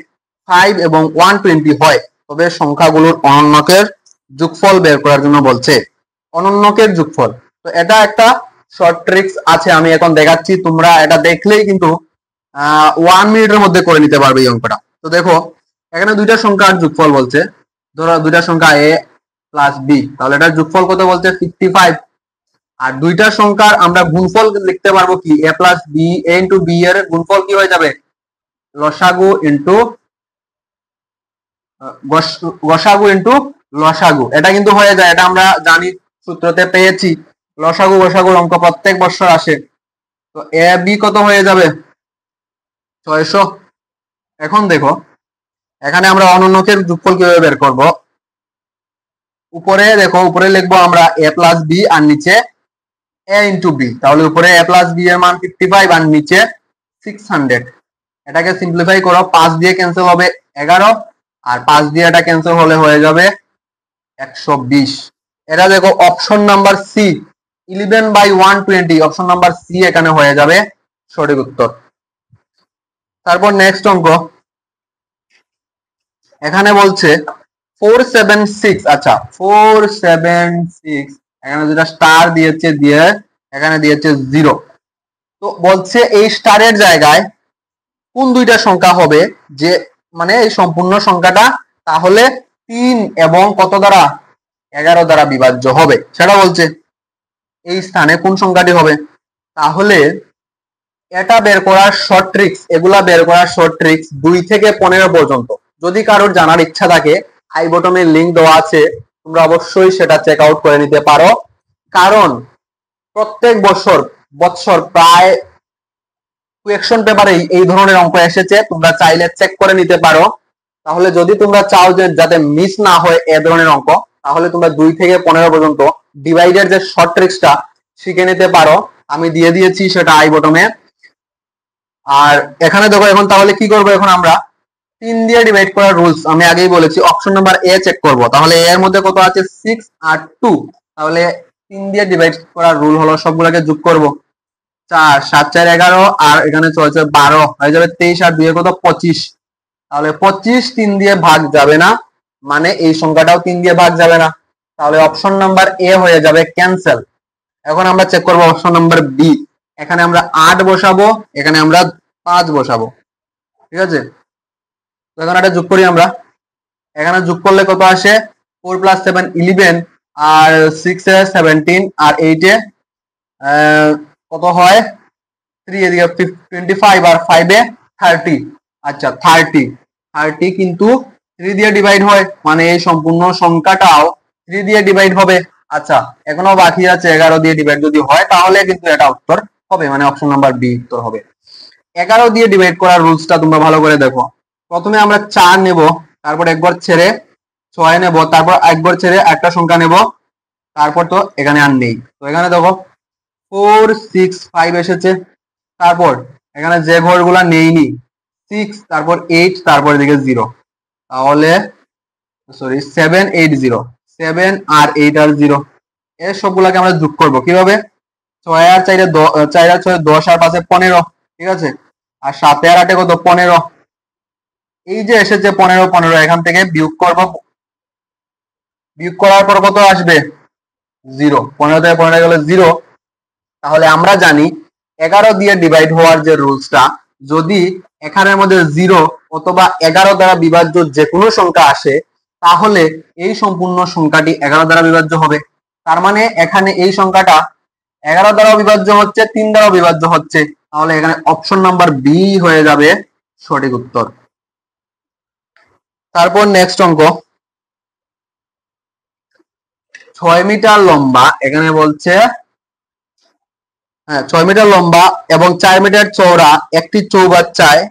5 এবং 120 হয়, তবে সংখ্যাগুলোর অনন্যকের যোগফল বের করার জন্য বলছে। অনন্যকের যোগফল, তো এটা একটা শর্ট ট্রিক্স আছে, আমি এখন দেখাচ্ছি, তোমরা এটা দেখলেই কিন্তু 1 মিনিটের মধ্যে করে নিতে পারবে এই অঙ্কটা। তো দেখো এখানে দুইটা সংখ্যার যোগফল বলছে, ধরো দুইটা সংখ্যা a প্লাস b, তাহলে এটার যোগফল কত বলছে 55, আর দুইটা সংখ্যার আমরা গুণফল লিখতে পারবো কি, a plus b, a into b এর গুণফল কি হয়ে যাবে, লসাগু ইন্টু গসাগু ইন্টু লসাগু, এটা কিন্তু হয়ে যায়, এটা আমরা জানি, সূত্রতে পেয়েছি, লসাগু গসাগুর অঙ্ক প্রত্যেক বছর আসে। তো এ বি কত হয়ে যাবে, 600। এখন দেখো এখানে আমরা অনন্যকের যোগফল কিভাবে বের করব, উপরে দেখো, উপরে লিখবো আমরা a প্লাস b আর নিচে a ইন্টু b, তাহলে উপরে a প্লাস b এর মান 55 আর নিচে 600। এটাকে সিম্পলিফাই করো, 5 দিয়ে ক্যান্সেল হবে 11, আর 5 দিয়ে এটা ক্যান্সেল হলে হয়ে যাবে 120। এটা দেখো option number C 11/120, option number C এখানে হয়ে যাবে সঠিক উত্তর। তারপর নেক্সট অঙ্ক, এখানে বলছে 476, আচ্ছা 476, এখানে যেটা স্টার দিয়েছে, দিয়ে এখানে দিয়েছে 0, তো বলছে এই স্টারের জায়গায় কোন দুইটা সংখ্যা হবে, যে মানে এই সম্পূর্ণ সংখ্যাটা তাহলে 3 এবং কত দ্বারা 11 দ্বারা বিভাজ্য হবে, সেটা বলছে এই স্থানে কোন সংখ্যাটি হবে। তাহলে এটা বের করার শর্ট ট্রিক্স, এগুলা বের করার শর্ট ট্রিক্স 2 থেকে 15 পর্যন্ত, যদি কারোর জানার ইচ্ছা থাকে আই বটমে লিংক দেওয়া আছে, তোমরা অবশ্যই সেটা চেক আউট করে নিতে পারো, কারণ প্রত্যেক বছর প্রায় কোয়েকশন পেপারে এই ধরনের অঙ্ক এসেছে, তোমরা চাইলে চেক করে নিতে পারো। তাহলে যদি তোমরা চাও যে যাতে মিস না হয় এ ধরনের অঙ্ক, তাহলে তোমরা 2 থেকে 15 পর্যন্ত ডিভাইডের যে শর্ট ট্রিক্সটা শিখে নিতে পারো, আমি দিয়ে দিয়েছি সেটা আই বটমে। আর এখানে দেখো এখন তাহলে কি করবো, এখন আমরা 3 দিয়ে ডিভাইড করার রুলস আমি আগেই বলেছি, অপশন নাম্বার এ চেক করব, তাহলে এর মধ্যে কত আছে 6 আর 2, তাহলে 3 দিয়ে ডিভাইড করার রুল হলো সবগুলোকে যোগ করব, 4 7 4 11, আর এখানে 6 6 12 হয়ে যাবে 23, আর 2 কত 25, তাহলে 25 3 দিয়ে ভাগ যাবে না, মানে এই সংখ্যাটাও 3 দিয়ে ভাগ যাবে না, তাহলে অপশন নাম্বার এ হয়ে যাবে ক্যান্সেল। এখন আমরা চেক করবো অপশন নাম্বার বি। এখানে আমরা 8 বসাবো, এখানে আমরা 5 বসাবো। ঠিক আছে, তো এখন এটা যোগ করি আমরা। এখানে যোগ করলে কত আসে? 4 + 7 11, আর 6 এ 17, আর 8 এ কত হয় 3, এদিকে 25, আর 5 এ 30। আচ্ছা 30 কিন্তু 3 দিয়ে ডিভাইড হয়, মানে এই সম্পূর্ণ সংখ্যাটাও 3 দিয়ে ডিভাইড হবে। আচ্ছা এখনো বাকি আছে 11 দিয়ে ডিভাইড যদি হয় তাহলে কিন্তু এটা উত্তর হবে, মানে অপশন নাম্বার বি উত্তর হবে। 11 দিয়ে ডিভাইড করার রুলসটা তোমরা ভালো করে দেখো। প্রথমে আমরা 4 নেব, তারপর একবার ছেড়ে 6 নেব, তারপর একবার ছেড়ে একটা সংখ্যা নেব, তারপর তো এখানে আর নেই। তো এখানে দেখো 4 6 5 এসেছে, তারপর এখানে যে ঘরগুলা নেইনি 6, তারপর 8, তারপর এদিকে 0, তাহলে সরি 7 8 0, 7 আর 8 আর 0, এর সবগুলাকে আমরা যোগ করব কিভাবে? 6 আর 4 4 আর 6 10, আর 5 15, ঠিক আছে, আর 7 আর 8 কত 15। এই যে এসেছে 15 15, এখান থেকে বিয়োগ করব, বিয়োগ করার পর কত আসবে? 0। 15 থেকে 15 গেলে 0। তাহলে আমরা জানি 11 দিয়ে ডিভাইড হওয়ার যে রুলসটা, যদি এখানের মধ্যে 0 অথবা 11 দ্বারা বিভাজ্য যে কোনো সংখ্যা আসে তাহলে এই সম্পূর্ণ সংখ্যাটি 11 দ্বারা বিভাজ্য হবে। তার মানে এখানে এই সংখ্যাটা 11 দ্বারা বিভাজ্য হচ্ছে, 3 দ্বারা বিভাজ্য হচ্ছে, তাহলে এখানে অপশন নাম্বার বি হয়ে যাবে সঠিক উত্তর। তারপর নেক্সট অঙ্ক, 6 মিটার লম্বা, এখানে বলছে 6 মিটার লম্বা এবং 4 মিটার চওড়া একটি চৌবাচ্চায়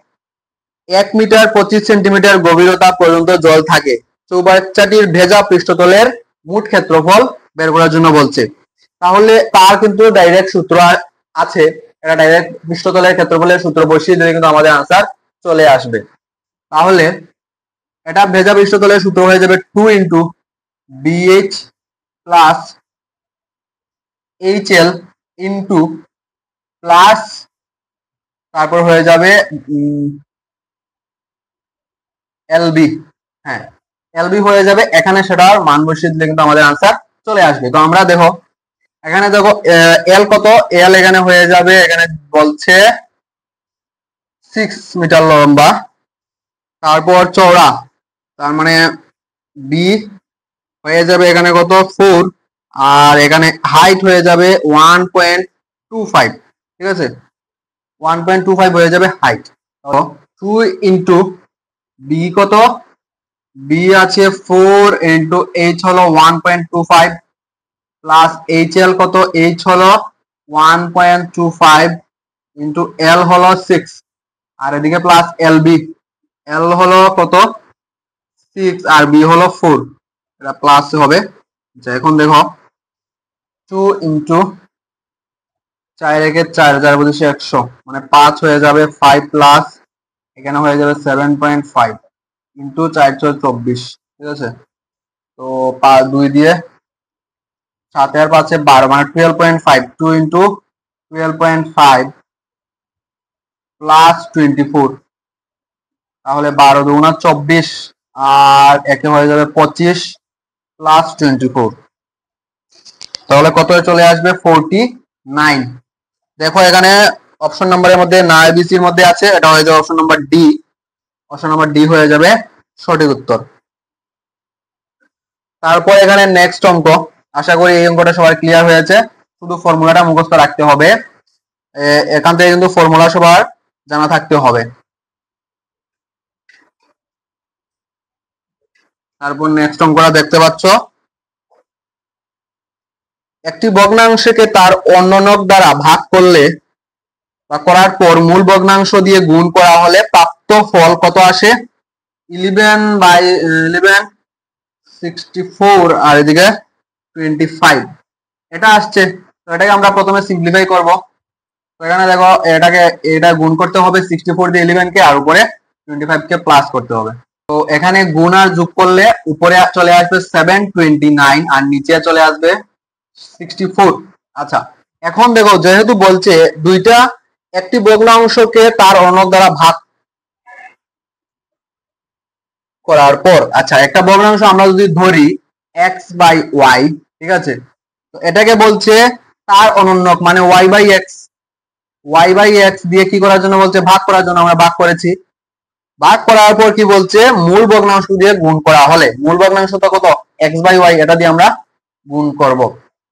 1 মিটার 25 সেন্টিমিটার গভীরতা পর্যন্ত জল থাকে। চৌবাচ্চাটির ভেজা পৃষ্ঠতলের মোট ক্ষেত্রফল বের করার জন্য বলছে। তাহলে তার কিন্তু ডাইরেক্ট সূত্র আছে, এটা ডাইরেক্ট পৃষ্ঠতলের ক্ষেত্রফলের সূত্র বসিয়ে দিলে কিন্তু আমাদের আনসার চলে আসবে। তাহলে এটা ভেজা পৃষ্ঠতলের সূত্র হয়ে যাবে 2 × BH plus HL into plus, তারপর হয়ে যাবে LB। হ্যাঁ LB হয়ে যাবে, এখানে সেটার মান বসিয়ে দিলে কিন্তু আমাদের আনসার চলে আসবে। তো আমরা দেখো এখানে দেখো L কত, L এখানে হয়ে যাবে, এখানে বলছে 6 মিটার লম্বা, তারপর চওড়া, তার মানে B হয়ে যাবে এখানে কত 4, আর এখানে হাইট হয়ে যাবে 1.25, ঠিক আছে, 1.25 হয়ে যাবে হাইট। তো 2 × B কত, B আছে 4 × H হলো 1.25 প্লাস HL কত, H হলো 1.25 ইন্টু L হলো 6, আর এদিকে প্লাস LB, L হলো কত 6 আর B হলো 4, এটা প্লাস হবে। আচ্ছা এখন দেখো 2 × 4 একে 4, 4 × 100, মানে 5 হয়ে যাবে, 5 প্লাস এখানে হয়ে যাবে 7.5 ইন্টু 4 × 24, ঠিক আছে। তো 2 দিয়ে 7 আর 5 12, মানে 12.5, 2 × 12.5 প্লাস 24, তাহলে 12 × 2 = 24, আর একে হয়ে যাবে 25 প্লাস 24, তাহলে কত চলে আসবে 49। দেখো এখানে অপশন নাম্বারের মধ্যে না এবিসির মধ্যে আছে, এটা হয়ে যাবে option number D. Option number D হয়ে যাবে সঠিক উত্তর। তারপর এখানে নেক্সট অঙ্ক, আশা করি এই অঙ্কটা সবার ক্লিয়ার হয়েছে, শুধু ফর্মুলাটা মুখস্থ রাখতে হবে, এখান থেকে কিন্তু ফর্মুলা সবার জানা থাকতে হবে। তারপর নেক্সট অঙ্কটা দেখতে পাচ্ছ, একটি ভগ্নাংশকে তার অন্য নক দ্বারা ভাগ করলে বা করার পর মূল ভগ্নাংশ দিয়ে গুণ করা হলে প্রাপ্ত ফল কত আসে? 11/11 64, আর এদিকে 25, এটা আসছে। তো এটাকে আমরা প্রথমে সিম্পলিফাই করব। তো এখানে দেখো এটা গুণ করতে হবে 64 দিয়ে 11 কে, আর উপরে 25 কে প্লাস করতে হবে। তো এখানে গুণ আর যোগ করলে উপরে চলে আসবে 729 আর নিচে চলে আসবে 64। আচ্ছা এখন দেখো যেহেতু বলছে দুইটা একটি ভগ্নাংশকে তার অনক দ্বারা ভাগ করার পর, আচ্ছা একটা ভগ্নাংশ আমরা যদি ধরি এক্স বাই ওয়াই, ঠিক আছে। তো এটাকে বলছে তার অনন্যক, মানে Y by X. Y by X দিয়ে কি করার জন্য বলছে, ভাগ করার জন্য। আমরা ভাগ করেছি, ভাগ করার পর কি বলছে, মূল ভগ্নাংশ দিয়ে গুণ করা হলে, মূল ভগ্নাংশটা কত, এক্স বাই ওয়াই, এটা দিয়ে আমরা গুণ করব।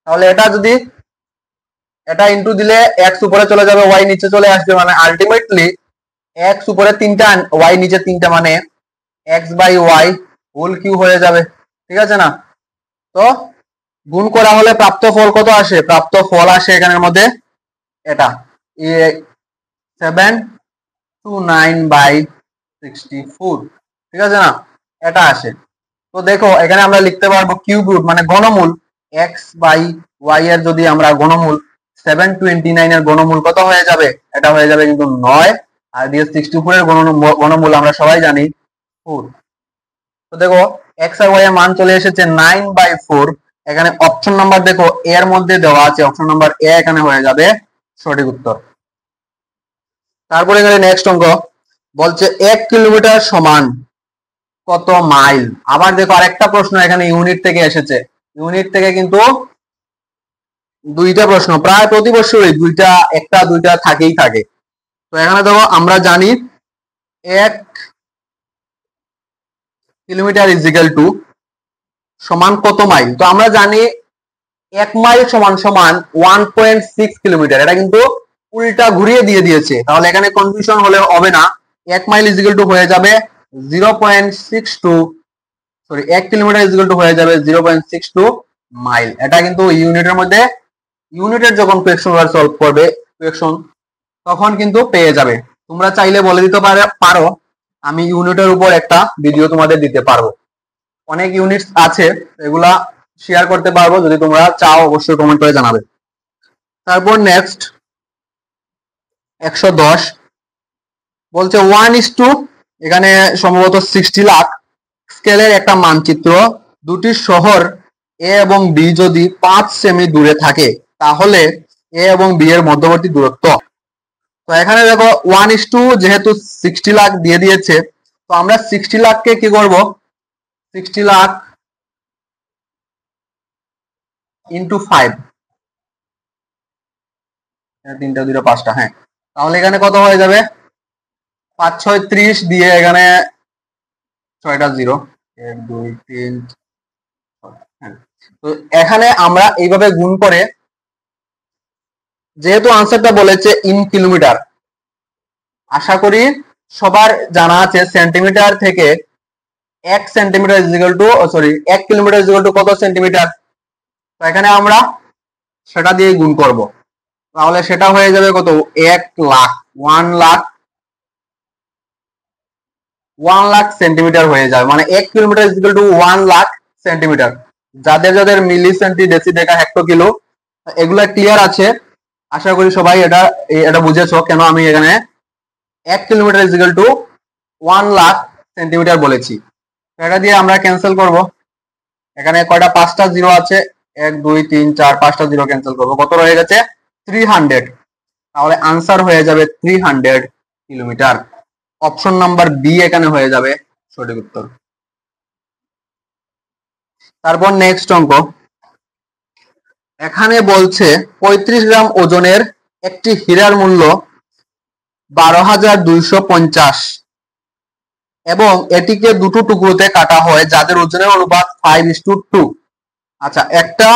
তাহলে এটা যদি এটা ইনটু দিলে এক্স উপরে চলে যাবে, ওয়াই নিচে চলে আসবে, মানে আলটিমেটলি এক্স উপরে 3টা, ওয়াই নিচে 3টা, মানে X by Y whole cube হয়ে যাবে, ঠিক আছে না। তো গুণ করা হলে প্রাপ্ত ফল কত আসে, প্রাপ্ত ফল আসে এখানের মধ্যে এটা 729/64, ঠিক আছে না, এটা আসে। তো দেখো এখানে আমরা লিখতে পারবো কিউব রুট, মানে ঘনমূল এক্স বাই ওয়াই এর যদি আমরা ঘনমূল 729 এর ঘনমূল কত হয়ে যাবে, এটা হয়ে যাবে কিন্তু 9, আর দিয়ে 64 এর ঘনমূল আমরা সবাই জানি 4। তো দেখো এক্স আর ওয়াই এর মান চলে এসেছে 9/4। এখানে অপশন নাম্বার দেখো এর মধ্যে দেওয়া আছে, অপশন নাম্বার এ এখানে হয়ে যাবে সঠিক উত্তর। তারপরে এখানে নেক্সট অঙ্ক বলছে 1 কিলোমিটার সমান কত মাইল। আবার দেখো আরেকটা প্রশ্ন এখানে ইউনিট থেকে এসেছে, ইউনিট থেকে কিন্তু দুইটা প্রশ্ন প্রায় প্রতি বছরই দুইটা, একটা দুইটা থাকেই থাকে। তো এখানে দেখো আমরা জানি 1 কিলোমিটার ইজ ইকুয়াল টু সমান কত মাইল। তো আমরা জানি 1 মাইল সমান সমান 1.6 কিলোমিটার, এটা কিন্তু উল্টা ঘুরিয়ে দিয়ে দিয়েছে, তাহলে এখানে কনফিউশন হলে হবে না। 1 মাইল ইজ ইকুয়াল টু হয়ে যাবে 0.62, sorry 1 kilometre is equal two হয়ে যাবে 0.62 মাইল। এটা কিন্তু ইউনিটের মধ্যে, ইউনিটের যখন কোয়েকশন সলভ করবে কোয়েকশন, তখন কিন্তু পেয়ে যাবে। তোমরা চাইলে বলে দিতে পারো, আমি ইউনিটের উপর একটা ভিডিও তোমাদের দিতে পারবো, অনেক ইউনিট আছে, এগুলা শেয়ার করতে পারবো, যদি তোমরা চাও অবশ্যই কমেন্ট করে জানাবে। তারপর নেক্সট 110 বলছে 1:, এখানে সম্ভবত 60 লাখ স্কেলের একটা মানচিত্র, দুটি শহর এ এবং বি যদি 5 সেমি দূরে থাকে, তাহলে এ এবং বি এর মধ্যবর্তী দূরত্ব। তো এখানে দেখো 1:, যেহেতু 60 লাখ দিয়ে দিয়েছে, তো আমরা 60 লাখকে কি করব, 60 লাখ ইন্টু 5, 3টা 2টা 5টা, হ্যাঁ, তাহলে এখানে কত হয়ে যাবে, 5 6 30 দিয়ে এখানে 6টা 0, 1 2 3, হ্যাঁ। তো এখানে আমরা এইভাবে গুণ করে, যেহেতু আনসারটা বলেছে ইন কিলোমিটার, আশা করি সবার জানা আছে সেন্টিমিটার থেকে 1 centimetre is equal two, sorry 1 kilometre is equal two কত সেন্টিমিটার। তো এখানে আমরা সেটা দিয়ে গুণ করব, তাহলে সেটা হয়ে যাবে কত, 1 লাখ, 1 লাখ, 1 লাখ সেন্টিমিটার হয়ে যাবে, মানে 1 kilometre is equal two 1 lakh centimetre. যাদের যাদের মিলি সেন্টি ডেসি ডেকা হেক্টো কিলো এগুলা ক্লিয়ার আছে, আশা করি সবাই এটা এটা বুঝেছো কেন আমি এখানে 1 kilometre is equal two 1 lakh centimetre বলেছি। এটা দিয়ে আমরা ক্যান্সেল করব, এখানে কয়টা 5টা 0 আছে, 1 2 3 4, 5টা 0 ক্যান্সেল করব, কত রয়ে গেছে 300। তাহলে আনসার হয়ে যাবে 300 কিলোমিটার। অপশন নাম্বার বি এখানে হয়ে যাবে সঠিক উত্তর। তারপর নেক্সট অঙ্ক এখানে বলছে 35 গ্রাম ওজনের একটি হীরার মূল্য 12,250 এবং এটিকে দুটো টুকরোতে কাটা হয় যাদের ওজনের অনুপাত 5:2। আচ্ছা, একটা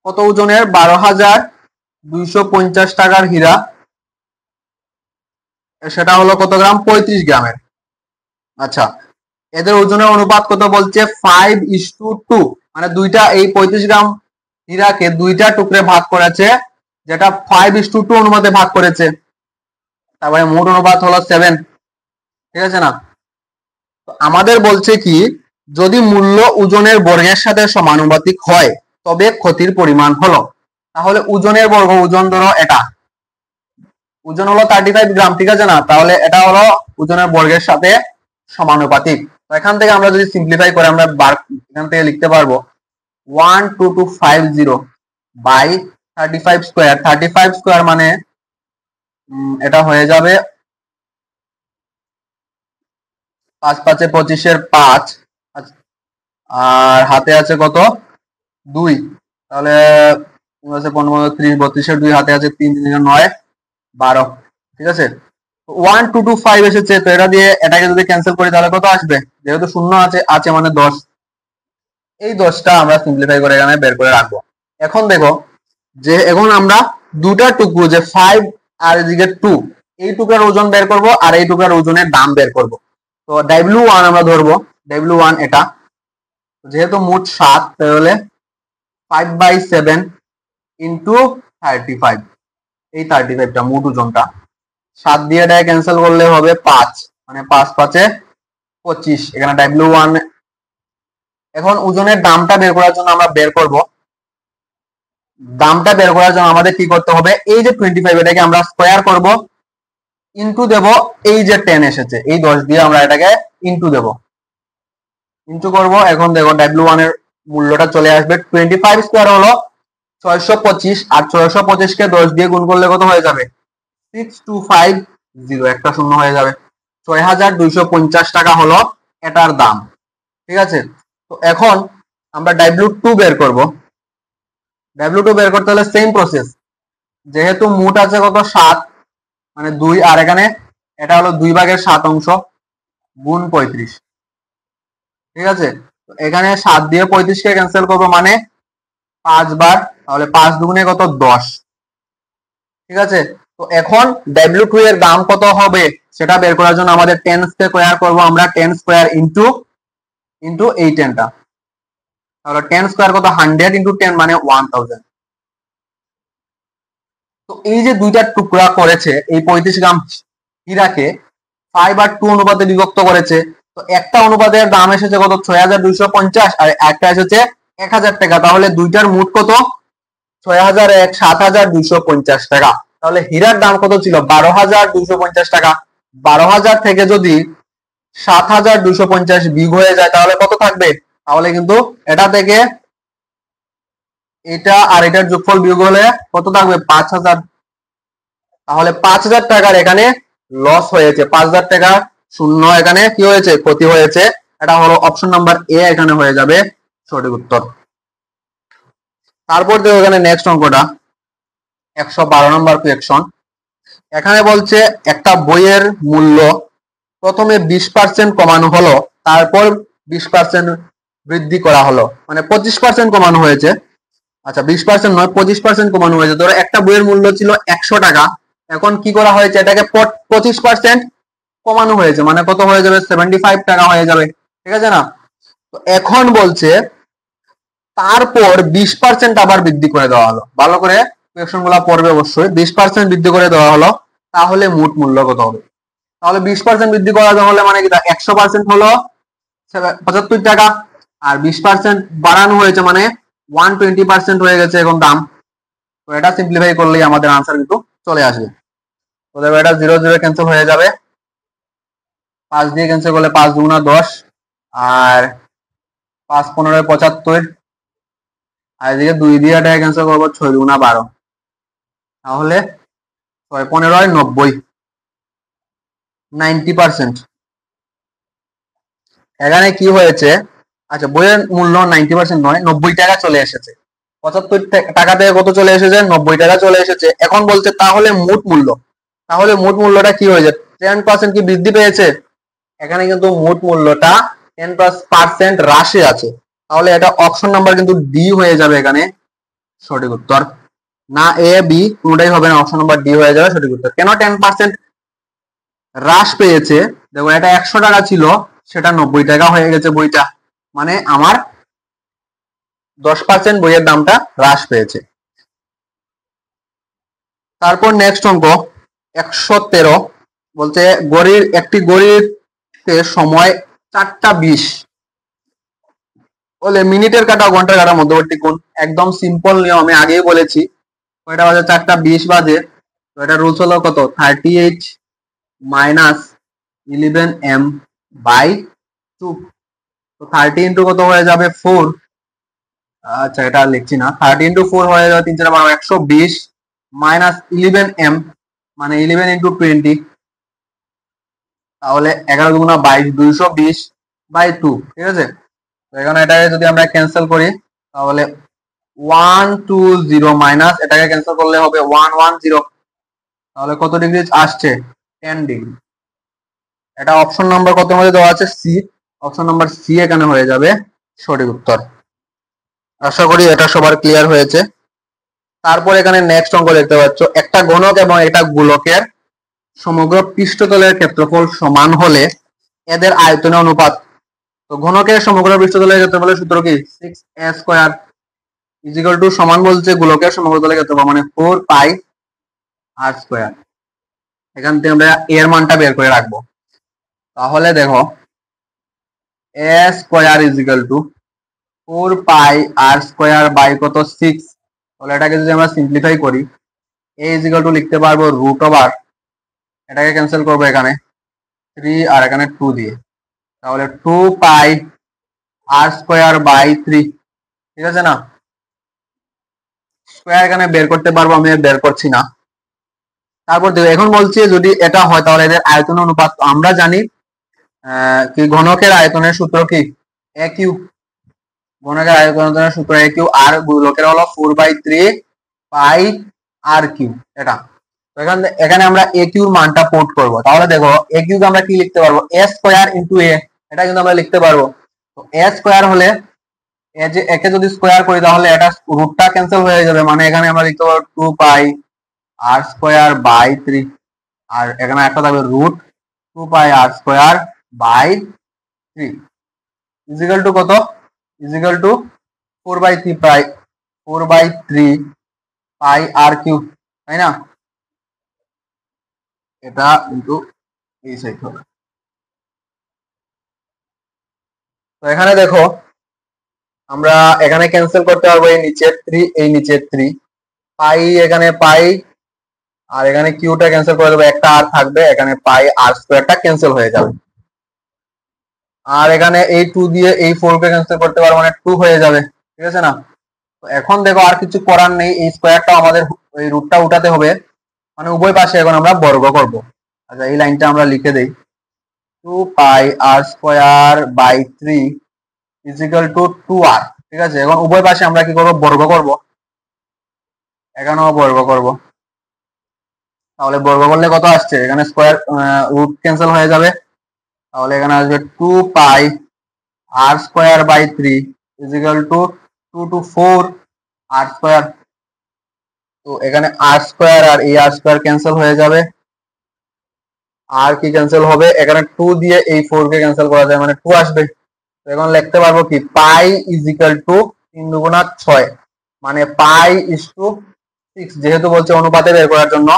কত ওজনের 12,250 টাকার হীরা, সেটা হলো কত গ্রাম, 35 গ্রামের। আচ্ছা, এদের ওজনের অনুপাত কত বলছে, 5:2, মানে দুইটা, এই 35 গ্রাম হীরাকে দুইটা টুকরে ভাগ করেছে, যেটা 5:2 অনুপাতে ভাগ করেছে, তারপরে মোট অনুপাত হলো 7, ঠিক আছে না। তো আমাদের বলছে কি, যদি মূল্য ওজনের বর্গের সাথে সমানুপাতিক হয় তবে ক্ষতির পরিমাণ হলো, তাহলে ওজনের বর্গ, ওজন ধরো এটা ওজন হলো 35 গ্রাম, ঠিক আছে না, তাহলে এটা হলো ওজনের বর্গের সাথে সমানুপাতিক। তো এখান থেকে আমরা যদি সিম্পলিফাই করে আমরা এখান থেকে লিখতে পারবো 12250 বাই 35 স্কোয়ার, 35 স্কোয়ার মানে এটা হয়ে যাবে 5 5 এ 25 এর 5, আর হাতে আছে কত 2, তাহলে 15, 30, 32 2 হাতে আছে 3, 3 9, 12। ঠিক আছে, 1 2 2 5 এসেছে, তো এটা দিয়ে এটাকে যদি ক্যান্সেল করি তাহলে কত আসবে? যেহেতু শূন্য আছে আছে মানে 10, এই 10টা আমরা সিম্পলিফাই করে এখানে বের করে রাখবো। এখন দেখো যে এখন আমরা দুটা টুকরো যে 5 আর এদিকে 2, এই টুকরার ওজন বের করব আর এই টুকরার ওজনের দাম বের করব। তো W1 আমরা ধরবো, W1 এটা যেহেতু মোট 7, তাহলে 5/7 ইন্টু 35, এই 35টা মোট ওজনটা। 7 দিয়ে এটা ক্যান্সেল করলে হবে 5, মানে 5 5 25। এখানে W1 এখন ওজনের দামটা বের করার জন্য আমরা বের করব। দামটা বের করার জন্য আমাদের কি করতে হবে? এই যে 25 এটাকে আমরা স্কয়ার করব, ইনটু দেব এই যে 10 এসেছে, এই 10 দিয়ে আমরা এটাকে ইনটু দেব, ইনটু করব। এখন দেখো W1 এর মূল্যটা চলে আসবে। 25 স্কয়ার হলো 625, আর 625 কে 10 দিয়ে গুণ করলে কত হয়ে যাবে? 6250, একটা শূন্য হয়ে যাবে। 6250 টাকা হলো এটার দাম। ঠিক আছে, তো এখন আমরা W2 বের করব। W2 বের করতে হলে সেম প্রসেস, যেহেতু মোট আছে কত 7, মানে 2, আর এখানে এটা হলো 2/7 অংশ গুণ 35। ঠিক আছে, তো এখানে 7 দিয়ে 35 কে ক্যান্সেল করবো, মানে 5 বার, তাহলে 5 দুগুণে কত 10। ঠিক আছে, তো এখন W2 এর দাম কত হবে সেটা বের করার জন্য আমাদের 10 স্কয়ার করব আমরা, 10 স্কয়ার ইনটু এই 10টা, তাহলে 10 স্কয়ার কত 100 ইনটু 10 মানে 1000। তো এই যে দুইটা টুকরা করেছে এই 35 গ্রাম হীরাকে 5 আর 2 অনুপাতে বিভক্ত করেছে, তো একটা অনুপাতের দাম এসেছে কত 6250, আর একটা এসেছে 1000 টাকা। তাহলে দুইটার মোট কত 6001, 7250 টাকা। তাহলে হীরার দাম কত ছিল 12250 টাকা। 12000 থেকে যদি 7250 বিয়োগ হয়ে যায় তাহলে কত থাকবে? তাহলে কিন্তু এটা থেকে এটা আর এটার যোগফল বিয়োগ হলে কত থাকবে? 5000। তাহলে 5000 টাকার এখানে লস হয়েছে, 5000 টাকা শূন্য এখানে কি হয়েছে? ক্ষতি হয়েছে। এটা হলো অপশন নাম্বার এ, এখানে হয়ে যাবে সঠিক উত্তর। তারপর দেখো এখানে নেক্সট অঙ্কটা 112 নম্বর কোয়েকশন। এখানে বলছে একটা বইয়ের মূল্য প্রথমে 20% কমানো হলো, তারপর 20% বৃদ্ধি করা হলো, মানে 25% কমানো হয়েছে। আচ্ছা 20% নয় 25% কমানো হয়েছে। ধরো একটা বইয়ের মূল্য ছিল 100 টাকা, এখন কি করা হয়েছে? এটাকে 25% কমানো হয়েছে, মানে কত হয়ে যাবে? 75 টাকা হয়ে যাবে। ঠিক আছে না? তো এখন বলছে তারপর 20% আবার বৃদ্ধি করে দেওয়া হলো। ভালো করে কোয়েকশন গুলা পড়বে অবশ্যই। 20% বৃদ্ধি করে দেওয়া হলো, তাহলে মোট মূল্য কত হবে? তাহলে 20% বৃদ্ধি করা হলে মানে কি 100% হলো 75 টাকা, আর 20% বাড়ানো হয়েছে মানে 120% হয়ে গেছে এখন দাম। তো এটা সিম্পলিফাই করলেই আমাদের আনসার কিন্তু চলে আসবে। তো দেখো এটা 0 0 ক্যান্সেল হয়ে যাবে, 5 দিয়ে ক্যান্সেল করলে 5 দুগুণা 10, আর 5 15 75, আর এদিকে 2 দিয়ে এটা ক্যান্সেল করবো 6 দুগুণা 12, তাহলে 6 15 90, 90%। এখানে কি হয়েছে? আচ্ছা বইয়ের মূল্য 90% নয় 90 টাকা চলে এসেছে। 75 টাকা থেকে কত চলে এসেছে? 90 টাকা চলে এসেছে। এখন বলছে তাহলে মোট মূল্য, তাহলে মোট মূল্যটা কি হয়েছে? 10% কি বৃদ্ধি পেয়েছে? এখানে কিন্তু মোট মূল্যটা 10% হ্রাসে আছে। তাহলে এটা অপশন নাম্বার কিন্তু ডি হয়ে যাবে এখানে সঠিক উত্তর। না এ বি কোনটাই হবে না, অপশন নাম্বার ডি হয়ে যাবে সঠিক উত্তর। কেন 10% হ্রাস পেয়েছে? দেখো এটা 100 টাকা ছিল, সেটা 90 টাকা হয়ে গেছে বইটা, মানে আমার 10% বইয়ের দামটা হ্রাস পেয়েছে। তারপর নেক্সট অঙ্ক 113 বলছে একটি ঘড়িতে সময় 4টা 20 বলে মিনিটের কাটা ঘন্টার কাটা মধ্যবর্তী কোণ। একদম সিম্পল নিয়ম, আমি আগেই বলেছি। ওইটা বাজে 4টা 20 বাজে, তো এটা রুলস হলো কত 38 মাইনাস 11m বাই 2। তো 30 ইন্টু কত হয়ে যাবে 4। আচ্ছা এটা লিখছি না, 30 ইন্টু 4 হয়ে যাবে 3 4 12 120 মাইনাস 11m মানে 11 ইন্টু 20, তাহলে 11 দুগুণা 22 220 বাই 2। ঠিক আছে, তো এখানে এটাকে যদি আমরা ক্যান্সেল করি তাহলে 120 মাইনাস এটাকে ক্যান্সেল করলে হবে 110, তাহলে কত ডিগ্রি আসছে 10 ডিগ্রি। এটা অপশন নাম্বার কত মধ্যে দেওয়া আছে সি, অপশন নাম্বার সি এখানে হয়ে যাবে সঠিক উত্তর। আশা করি এটা সবার ক্লিয়ার হয়েছে। তারপর এখানে নেক্সট অঙ্ক দেখতে পাচ্ছ, একটা ঘনক এবং একটা গোলকের সমগ্র পৃষ্ঠতলের ক্ষেত্রফল সমান হলে এদের আয়তনের অনুপাত। তো ঘনকের সমগ্র পৃষ্ঠতলের ক্ষেত্রফলের সূত্র কি 6a স্কয়ার ইজিক্যাল টু সমান বলছে গোলকের সমগ্র তলের ক্ষেত্রফল মানে 4 পাই আর স্কয়ার। এখান থেকে আমরা এর মানটা বের করে রাখবো। তাহলে দেখো a square equal to 4 pi r square by কত 6। তাহলে এটাকে যদি আমরা সিম্পলিফাই করি a ইজিক্যাল টু লিখতে পারবো রুট ওভার, এটাকে ক্যান্সেল করবো এখানে 3 আর এখানে 2 দিয়ে, তাহলে 2 পাই আর স্কয়ার বাই 3, ঠিক আছে না। স্কয়ার এখানে বের করতে পারবো, আমি বের করছি না। তারপর দেখো এখন বলছি যদি এটা হয় তাহলে এদের আয়তন অনুপাত আমরা জানি কি ঘনকের আয়তনের সূত্র কি a কিউব, ঘনকের আয়তনের সূত্র a কিউব আর গোলকের হলো 4/3 পাই আর কিউব এটা। তো এখানে আমরা a কিউব মানটা পুট করব। তাহলে দেখো a কিউব আমরা কি লিখতে পারবো a স্কয়ার ইনটু a, এটা কিন্তু আমরা লিখতে পারবো। তো a স্কয়ার হলে একে যদি স্কয়ার করি তাহলে এটা রুটটা ক্যান্সেল হয়ে যাবে, মানে এখানে আমরা লিখতে পারবো 2 পাই আর স্কয়ার বাই 3 আর এখানে একটা থাকবে root 2 pi r square by 3 equal to কত, equal to 4/3 pi 4/3 pi r cube, তাই না। এটা কিন্তু এই সাইড হবে। তো এখানে দেখো আমরা এখানে ক্যান্সেল করতে পারবো এই নিচের 3 এই নিচের 3 পাই, এখানে পাই আর এখানে কিউটা ক্যান্সেল করে দেবো, একটা আর থাকবে এখানে পাই আর স্কয়ারটা ক্যান্সেল হয়ে যাবে। আর এখানে এই 2 দিয়ে এই 4 কে ক্যান্সেল করতে পারবো মানে 2 হয়ে যাবে, ঠিক আছে না। তো এখন দেখো আর কিছু করার নেই, এই স্কয়ারটা আমাদের এই রুটটা উঠাতে হবে, মানে উভয় পাশে এখন আমরা বর্গ করব। আচ্ছা এই লাইনটা আমরা লিখে দেই 2 pi r square by 3 equal to 2r, ঠিক আছে। এখন উভয় পাশে আমরা কি করব বর্গ করব, এখানেও বর্গ করব। তাহলে বর্গ করলে কত আসছে এখানে স্কয়ার রুট ক্যান্সেল হয়ে যাবে, তাহলে এখানে আসবে 2 pi r square by 3 equal to 2 to 4 r square. তো এখানে আর স্কয়ার আর এই আর স্কয়ার ক্যান্সেল হয়ে যাবে, আর কি ক্যান্সেল হবে এখানে 2 দিয়ে এই 4 কে ক্যান্সেল করা যায় মানে 2 আসবে। তো এখন লিখতে পারবো কি পাই ইজিক্যাল টু 3 দুগুণা 6 মানে পাই ইস টু 6, যেহেতু বলছে অনুপাতে বের করার জন্য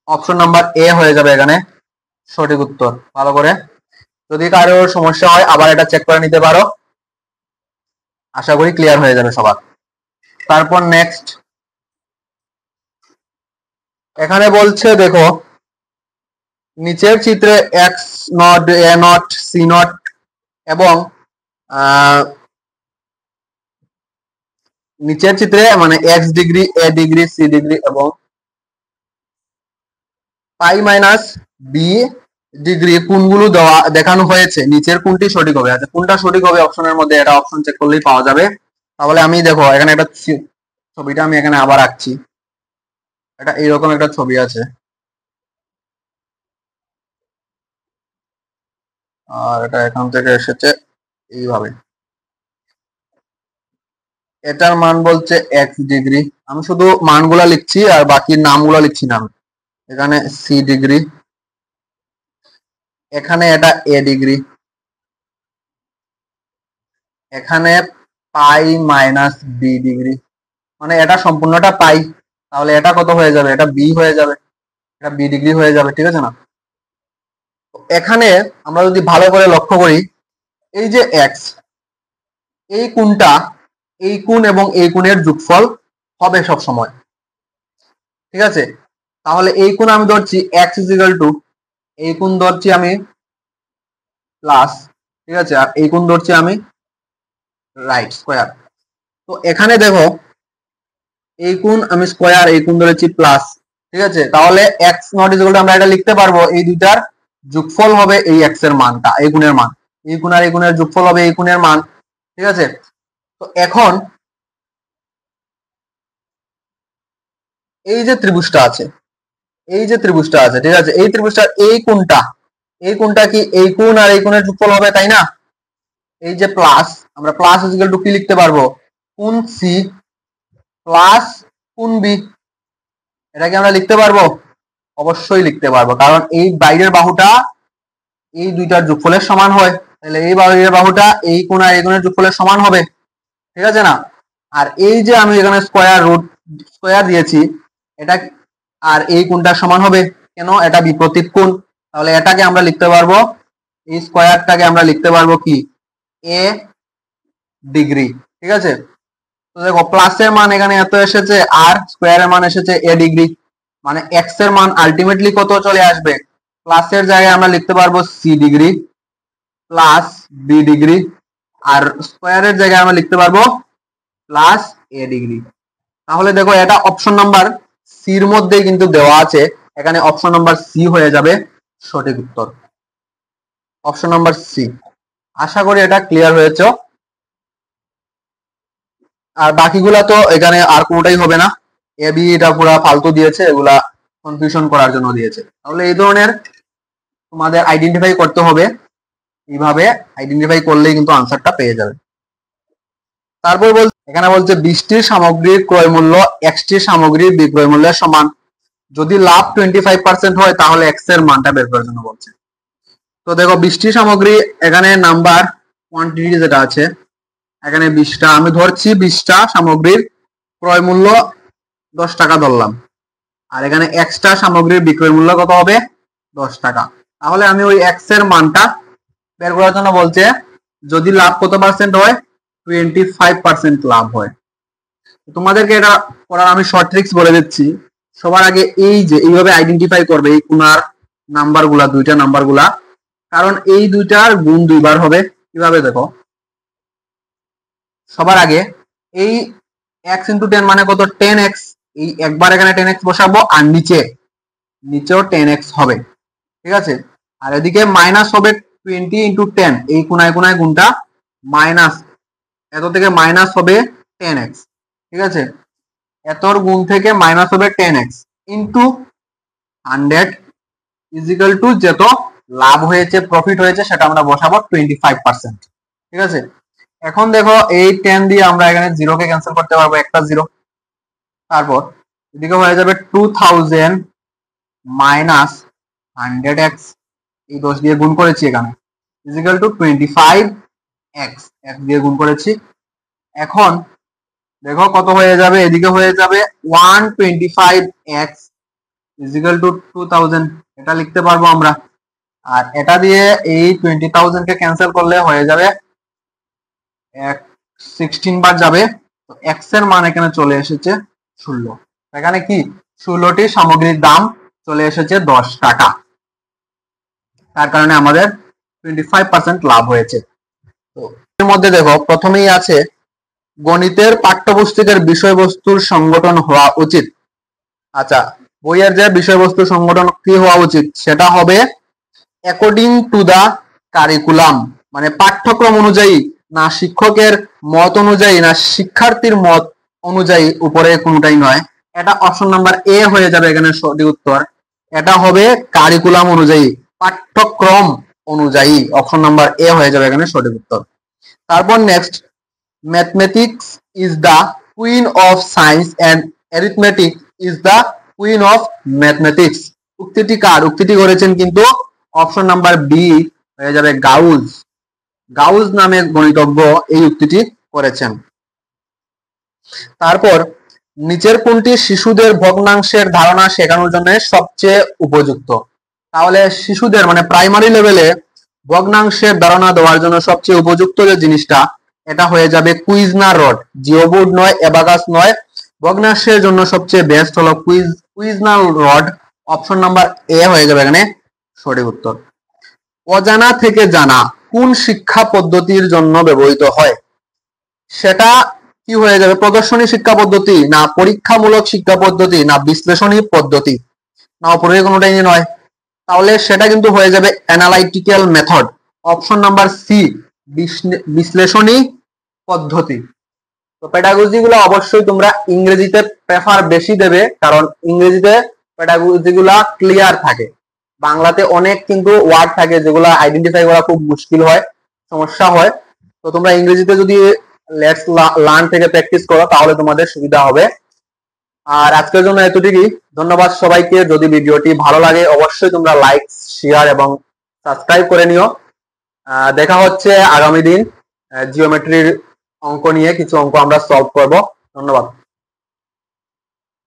অপশন নাম্বার এ হয়ে যাবে এখানে সঠিক উত্তর। ভালো করে যদি কারোর সমস্যা হয় আবার এটা চেক করে নিতে পারো, আশা করি ক্লিয়ার হয়ে যাবে সবার। তারপর নেক্সট এখানে বলছে দেখো নিচের চিত্রে X naught A naught C naught এবং নিচের চিত্রে মানে X degree A degree C degree এবং পাই মাইনাস বি ডিগ্রি কোণগুলো দেওয়া দেখানো হয়েছে, নিচের কোনটি সঠিক হবে। আচ্ছা কোনটা সঠিক হবে অপশনের মধ্যে, এটা অপশন চেক করলেই পাওয়া যাবে। তাহলে আমি দেখো এখানে একটা ছবিটা আমি এখানে আবার আঁকছি, এটা এইরকম একটা ছবি আছে আর এটা এখান থেকে এসেছে এইভাবে, এটার মান বলছে এক্স ডিগ্রি, আমি শুধু মানগুলা লিখছি আর বাকি নামগুলো লিখছি না। এখানে সি ডিগ্রি, এখানে এটা এ ডিগ্রি, এখানে পাই মাইনাস বি ডিগ্রি, মানে এটা সম্পূর্ণটা পাই, তাহলে এটা কত হয়ে যাবে এটা বি হয়ে যাবে, এটা বি ডিগ্রি হয়ে যাবে, ঠিক আছে না। এখানে আমরা যদি ভালো করে লক্ষ্য করি এই যে এক্স এই কোণটা এই কোণ এবং এই কোণের যোগফল হবে সব সময়, ঠিক আছে। তাহলে এই কোণ আমি ধরছি এক্স ইজিক্যাল টু এই কোণ ধরছি আমি প্লাস, ঠিক আছে, আর এই কোণ ধরছি আমি রাইট স্কয়ার। তো এখানে দেখো এই কোণ আমি স্কয়ার এই কোণ ধরেছি প্লাস, ঠিক আছে। তাহলে এক্স নট ইজিক্যাল টু আমরা এটা লিখতে পারবো এই দুইটার যোগফল হবে এই এক্স এর মানটা এই কোণের মান, এই কোণ আর এই কোণের যোগফল হবে এই কোণের মান। ঠিক আছে। তো এখন এই যে ত্রিভুজটা আছে, ঠিক আছে, এই ত্রিভুজটার এই কোণটা কি এই কোণ আর এই কোণের যোগফল হবে, তাই না? এই যে প্লাস, আমরা প্লাস ইকুয়াল টু কি লিখতে পারবো, কোণ সি প্লাস কোণ বি। এটা কি আমরা লিখতে পারবো? অবশ্যই লিখতে পারবো, কারণ এই বাইরের বাহুটা এই দুইটার যোগফলের সমান হয়, তাহলে এই বাইরের বাহুটা এই কোণ আর এই কোণের যোগফলের সমান হবে, ঠিক আছে না? আর এই যে আমি এখানে স্কয়ার দিয়েছি, এটা আর এই কোণটা সমান হবে, কেন? এটা বিপরীত কোণ, তাহলে এটাকে আমরা লিখতে পারবো, এই স্কয়ারটাকে আমরা লিখতে পারবো কি, এ ডিগ্রি, ঠিক আছে। তো দেখো প্লাসের মান এখানে এত এসেছে আর স্কয়ারের মান এসেছে এ ডিগ্রি, মানে এক্স এর মান আলটিমেটলি কত চলে আসবে, প্লাসের জায়গায় আমরা লিখতে পারবো C degree plus B degree, আর স্কয়ারের জায়গায় আমরা লিখতে পারবো প্লাস এ ডিগ্রি। তাহলে দেখো এটা অপশন নাম্বার সির মধ্যে কিন্তু দেওয়া আছে, এখানে অপশন নাম্বার সি হয়ে যাবে সঠিক উত্তর, অপশন নাম্বার সি। আশা করি এটা ক্লিয়ার হয়েছে। আর বাকিগুলা তো এখানে আর কোনোটাই হবে না, এ বি এটা পুরো ফালতু দিয়েছে, এগুলা কনফিউশন করার জন্য দিয়েছে। তাহলে এই ধরনের তোমাদের আইডেন্টিফাই করতে হবে, এইভাবে আইডেন্টিফাই করলেই কিন্তু আনসারটা পেয়ে যাবে। তারপর এখানে বলছে 20টি সামগ্রীর ক্রয় মূল্য এক্সটি সামগ্রীর বিক্রয় মূল্যের সমান, যদি লাভ 25% হয় তাহলে এক্স এর মানটা বের করার জন্য বলছে। তো দেখো 20টি সামগ্রী, এখানে নাম্বার কোয়ান্টিটি যেটা আছে, এখানে 20টা আমি ধরছি, 20টা সামগ্রীর ক্রয় মূল্য 10 টাকা ধরলাম, আর এখানে এক্সট্রা সামগ্রীর বিক্রয় মূল্য কত হবে, 10 টাকা। তাহলে আমি ওই এক্স এর মানটা বের করার জন্য বলছে, যদি লাভ কত পার্সেন্ট হয়, 25% লাভ হয়। তোমাদেরকে এটা করার আমি শর্ট ট্রিক্স বলে দিচ্ছি। সবার আগে এই যে এইভাবে আইডেন্টিফাই করবে এই কোণার নাম্বার গুলা, দুইটা নাম্বার গুলা, কারণ এই দুইটার গুণ দুইবার হবে। কিভাবে দেখো, সবার আগে এই x ইন্টু 10 মানে কত, 10x, এই একবার এখানে 10x বসাবো, আর নিচেও 10x হবে, ঠিক আছে। আর এদিকে মাইনাস হবে 20 ইন্টু 10, এই কোনায় কোনায় গুণটা মাইনাস, এত থেকে মাইনাস হবে 10x, ঠিক আছে। এতর গুণ থেকে মাইনাস হবে 10x ইন্টু 100 ইজিক্যাল টু যত লাভ হয়েছে, প্রফিট হয়েছে, সেটা আমরা বসাবো 25%, ঠিক আছে। এখন দেখো এই 10 দিয়ে আমরা এখানে 0 কে ক্যান্সেল করতে পারবো, একটা 0। তারপর এদিকে হয়ে যাবে 2000 মাইনাস 100x, এই 10 দিয়ে গুণ করেছি এখানে, ইজিক্যাল টু 25x, x দিয়ে গুণ করেছি। এখন দেখো কত হয়ে যাবে, এদিকে হয়ে যাবে 125x ইজিক্যাল টু 2000, এটা লিখতে পারবো আমরা। আর এটা দিয়ে এই 20,000 কে ক্যান্সেল করলে হয়ে যাবে 16 বার যাবে, তো x এর মান এখানে চলে এসেছে 16। এখানে কি 16টি সামগ্রীর দাম চলে এসেছে 10 টাকা, তার কারণে আমাদের 25% লাভ হয়েছে। তো এর মধ্যে দেখো প্রথমেই আছে গণিতের পাঠ্যপুস্তকের বিষয়বস্তুর সংগঠন হওয়া উচিত। আচ্ছা, বইয়ের যে বিষয়বস্তুর সংগঠন কি হওয়া উচিত, সেটা হবে অ্যাকর্ডিং টু দা কারিকুলাম, মানে পাঠ্যক্রম অনুযায়ী, না শিক্ষকের মত অনুযায়ী, না শিক্ষার্থীর মত অনুযায়ী, উপরে কোনটাই নয়। এটা অপশন নাম্বার এ হয়ে যাবে এখানে সঠিক উত্তর। এটা হবে কারিকুলাম অনুযায়ী, পাঠ্যক্রম অনুযায়ী, অপশন নাম্বার এ হয়ে যাবে এখানে সঠিক উত্তর। তারপর next, mathematics is the queen of science and arithmetic is the queen of mathematics. উক্তিটি কার? উক্তিটি করেছেন কিন্তু অপশন নাম্বার বি হয়ে যাবে গাউস। গাউস নামে গণিতজ্ঞ এই উক্তিটি করেছেন। তারপর নিচের কোনটি শিশুদের ভগ্নাংশের ধারণা শেখানোর জন্য সবচেয়ে উপযুক্ত? তাহলে শিশুদের মানে প্রাইমারি লেভেলে ভগ্নাংশের ধারণা দেওয়ার জন্য সবচেয়ে উপযুক্ত যে জিনিসটা, এটা হয়ে যাবে কুইজনার রড। জিওবোর্ড নয়, অ্যাবাকাস নয়, ভগ্নাংশের জন্য সবচেয়ে বেস্ট হলো কুইজনার রড, অপশন নাম্বার এ হয়ে যাবে এখানে সঠিক উত্তর। অজানা থেকে জানা কোন শিক্ষা পদ্ধতির জন্য ব্যবহৃত হয়? সেটা কি হয়ে যাবে, প্রদর্শনী শিক্ষা পদ্ধতি, না পরীক্ষামূলক শিক্ষা পদ্ধতি, না বিশ্লেষণী পদ্ধতি, না উপরে কোনোটাই নয়। তাহলে সেটা কিন্তু হয়ে যাবে analytical method, option number C বিশ্লেষণী পদ্ধতি। তো পেডাগজি গুলো অবশ্যই তোমরা ইংরেজিতে প্রেফার বেশি দেবে, কারণ ইংরেজিতে পেডাগজি গুলা ক্লিয়ার থাকে। বাংলাতে অনেক কিন্তু ওয়ার্ড থাকে যেগুলো আইডেন্টিফাই করা খুব মুশকিল হয়, সমস্যা হয়। তো তোমরা ইংরেজিতে যদি লেটস লার্ন থেকে প্র্যাকটিস করো তাহলে তোমাদের সুবিধা হবে। আর আজকের জন্য এতটুকুই। ধন্যবাদ সবাইকে। যদি ভিডিওটি ভালো লাগে অবশ্যই তোমরা লাইক, শেয়ার এবং সাবস্ক্রাইব করে নিও। দেখা হচ্ছে আগামী দিন জিওমেট্রির অঙ্ক নিয়ে, কিছু অঙ্ক আমরা সলভ করব। ধন্যবাদ।